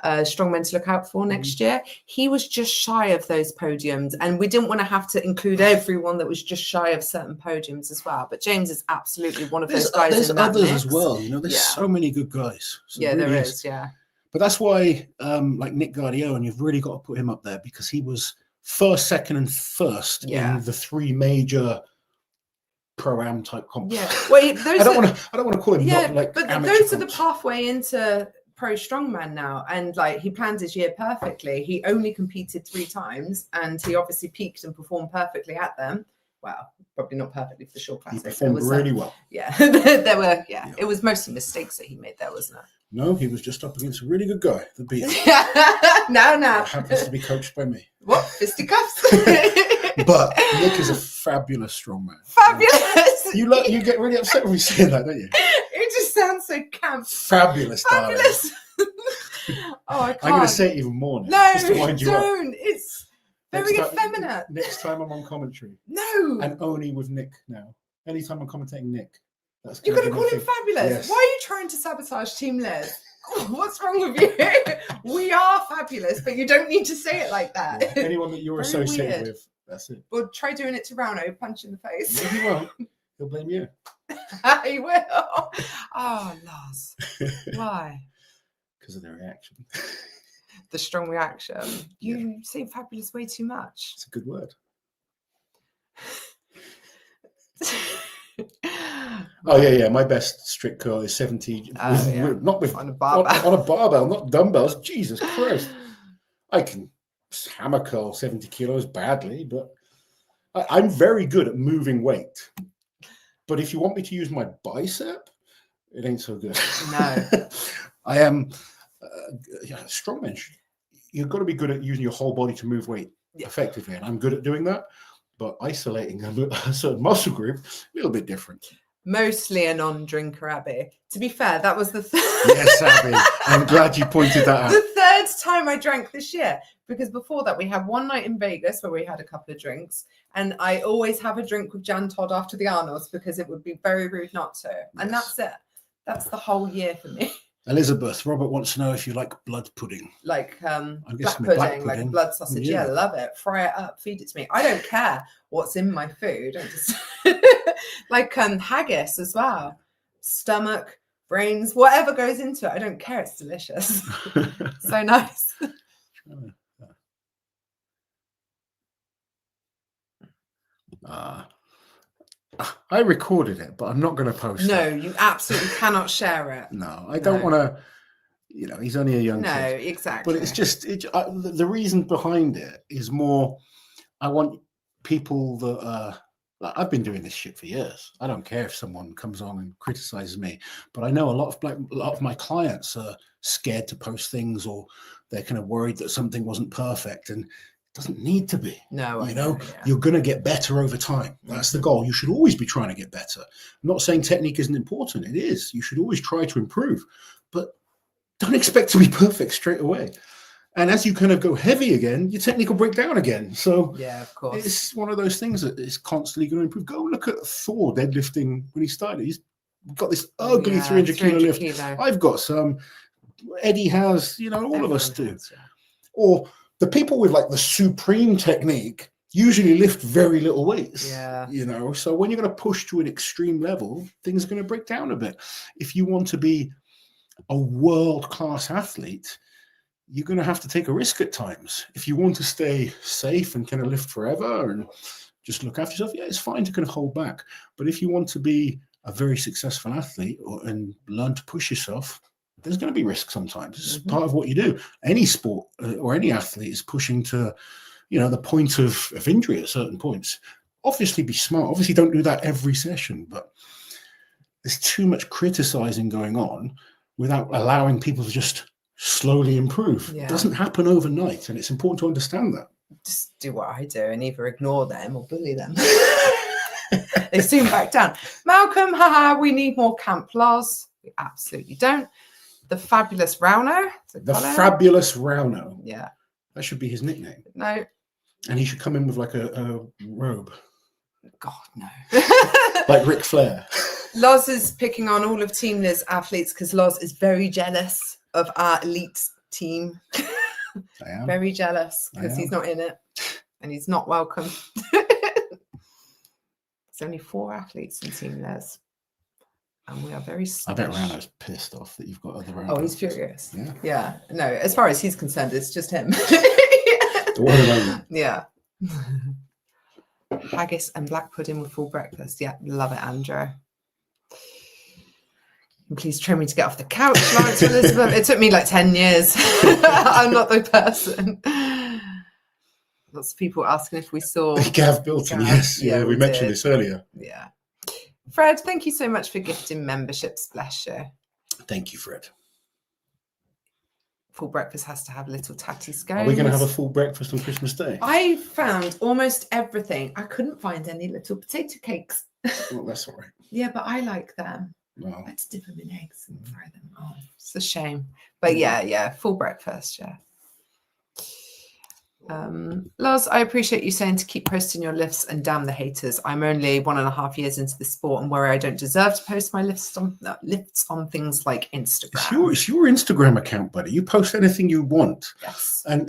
S2: Strongmen to look out for next year. He was just shy of those podiums, and we didn't want to have to include everyone that was just shy of certain podiums as well. But James is absolutely one of those guys.
S1: There's
S2: in that
S1: others
S2: mix
S1: as well. You know, there's so many good guys. So
S2: yeah, there is. Yeah.
S1: But that's why, like Nick Guardiola, and you've really got to put him up there because he was first, second, and first in the three major pro-am type competitions.
S2: Yeah, well,
S1: I don't want to call him not like
S2: but
S1: amateur
S2: those are
S1: comps.
S2: the pathway into pro strongman now, and like he planned his year perfectly. He only competed 3 times, and he obviously peaked and performed perfectly at them. Well, probably not perfectly for the short classic.
S1: He performed really well.
S2: Yeah, there were. Yeah, it was mostly mistakes that he made there, wasn't it?
S1: No, he was just up against a really good guy that beat him.
S2: No.
S1: That happens to be coached by me.
S2: What? Fisticuffs?
S1: But Nick is a fabulous strongman.
S2: Fabulous.
S1: You get really upset when we say that, don't you?
S2: It just sounds so camp.
S1: Fabulous.
S2: Fabulous. Oh, I can't.
S1: I'm going to say it even more now.
S2: No,
S1: just to wind you up.
S2: Don't. It's very effeminate.
S1: Next time I'm on commentary.
S2: No.
S1: And only with Nick now. Anytime I'm commentating Nick.
S2: You're going to call him fabulous.
S1: Yes.
S2: Why are you trying to sabotage Team Liz? Oh, what's wrong with you? We are fabulous, but you don't need to say it like that.
S1: Yeah. Anyone that you're associated with, that's it.
S2: Well, try doing it to Rano, punch in the face.
S1: No, he won't. He'll blame you.
S2: He will. Oh, Loz. Why?
S1: Because of the reaction.
S2: The strong reaction. You say fabulous way too much.
S1: It's a good word. Oh yeah. My best strict curl is 70. Not with
S2: on a barbell.
S1: On a barbell, not dumbbells. Jesus Christ! I can hammer curl 70 kilos badly, but I'm very good at moving weight. But if you want me to use my bicep, it ain't so good.
S2: No,
S1: I am strongman. You've got to be good at using your whole body to move weight effectively, and I'm good at doing that. But isolating a certain muscle group, a little bit different.
S2: Mostly a non-drinker, Abby. To be fair, that was the third.
S1: Yes, Abby. I'm glad you pointed that out.
S2: The third time I drank this year, because before that we had one night in Vegas where we had a couple of drinks, and I always have a drink with Jan Todd after the Arnolds because it would be very rude not to. And that's it. That's the whole year for me.
S1: Elizabeth, Robert wants to know if you like blood pudding.
S2: Like black pudding, like a blood sausage. Yeah, love it. Fry it up, feed it to me. I don't care what's in my food. I just like haggis as well. Stomach, brains, whatever goes into it. I don't care. It's delicious. So nice.
S1: I recorded it, but I'm not going to post it.
S2: No, you absolutely cannot share it.
S1: No, I don't want to. You know, he's only a young kid.
S2: No, exactly.
S1: But it's just the reason behind it is more. I want people that I've been doing this shit for years. I don't care if someone comes on and criticizes me, but I know a lot of my clients are scared to post things, or they're kind of worried that something wasn't perfect, and it doesn't need to be.
S2: No,
S1: You're going to get better over time. That's the goal. You should always be trying to get better. I'm not saying technique isn't important. It is. You should always try to improve, but don't expect to be perfect straight away. And as you kind of go heavy again, your technique will break down again. So
S2: yeah, of course,
S1: it's one of those things that is constantly going to improve. Go look at Thor deadlifting when he started. He's got this ugly 300 kilo lift. I've got some. Eddie has, all of us do. Or the people with like the supreme technique usually lift very little weights.
S2: Yeah.
S1: So when you're going to push to an extreme level, things are going to break down a bit. If you want to be a world-class athlete, you're going to have to take a risk at times. If you want to stay safe and kind of lift forever and just look after yourself, it's fine to kind of hold back. But if you want to be a very successful athlete and learn to push yourself, there's going to be risk sometimes. It's part of what you do. Any sport or any athlete is pushing to, the point of injury at certain points. Obviously be smart. Obviously don't do that every session, but there's too much criticizing going on without allowing people to just slowly improve. It doesn't happen overnight, and it's important to understand that.
S2: Just do what I do and either ignore them or bully them. They soon back down. Malcolm, haha, we need more camp Loz. We absolutely don't. The fabulous Rauno.
S1: The fabulous Rauno.
S2: Yeah.
S1: That should be his nickname.
S2: No.
S1: And he should come in with like a robe.
S2: God, no.
S1: Like Ric Flair.
S2: Loz is picking on all of Team Liz athletes because Loz is very jealous of our elite team.
S1: I am.
S2: Very jealous because he's not in it and he's not welcome. There's only 4 athletes in Team Liz. And we are very
S1: I bet Rano's pissed off that you've got other Rano.
S2: Oh, he's furious.
S1: Yeah.
S2: Yeah. No, as far as he's concerned, it's just him.
S1: The one and only.
S2: Yeah. Haggis and black pudding with full breakfast. Yeah, love it, Andrew. And please train me to get off the couch, Laurence Elizabeth. It took me like 10 years. I'm not the person. Lots of people asking if we saw
S1: Gav Bilton. Yes. Yeah, we mentioned this earlier.
S2: Yeah. Fred, thank you so much for gifting memberships. Bless you.
S1: Thank you, Fred.
S2: Full breakfast has to have little tatty scones.
S1: Are we going to have a full breakfast on Christmas Day?
S2: I found almost everything. I couldn't find any little potato cakes.
S1: Well, that's all right.
S2: Yeah, but I like them.
S1: Well,
S2: Let's dip them in eggs and fry them. Oh, it's a shame. But yeah, full breakfast, yeah. Loz, I appreciate you saying to keep posting your lifts and damn the haters. I'm only 1.5 years into the sport and worry I don't deserve to post my lifts on things like Instagram.
S1: It's your Instagram account, buddy. You post anything you want.
S2: Yes.
S1: And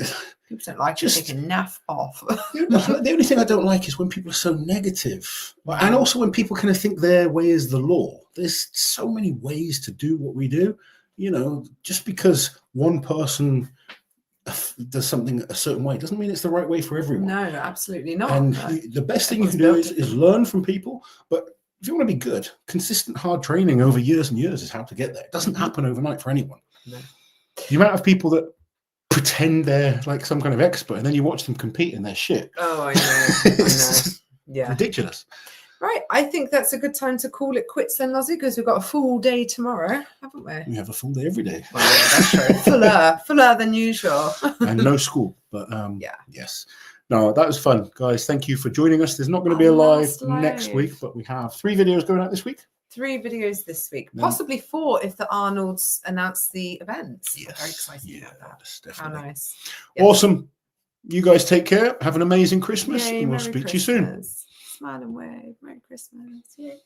S2: people don't like just take a naff off.
S1: The only thing I don't like is when people are so negative. And also when people kind of think their way is the law. There's so many ways to do what we do. Just because one person does something a certain way doesn't mean it's the right way for everyone.
S2: No, absolutely not.
S1: And the best thing you can do is learn from people. But if you want to be good, consistent hard training over years and years is how to get there. It doesn't happen overnight for anyone.
S2: No.
S1: The amount of people that pretend they're like some kind of expert and then you watch them compete and they're shit.
S2: Oh, I know.
S1: It's
S2: Yeah.
S1: ridiculous.
S2: Right, I think that's a good time to call it quits then, Lozzie, because we've got a full day tomorrow, haven't we?
S1: We have a full day every day.
S2: Well, yeah, that's true. fuller than usual.
S1: And no school, but
S2: yeah.
S1: Yes. No, that was fun, guys. Thank you for joining us. There's not going to be a live next week, but we have 3 videos going out this week.
S2: 3 videos this week, possibly 4 if the Arnolds announce the events.
S1: Yes.
S2: Very excited about that. How nice.
S1: Yep. Awesome. You guys take care. Have an amazing Christmas, and we'll speak to you soon.
S2: Smile and wave. Merry Christmas. Yay.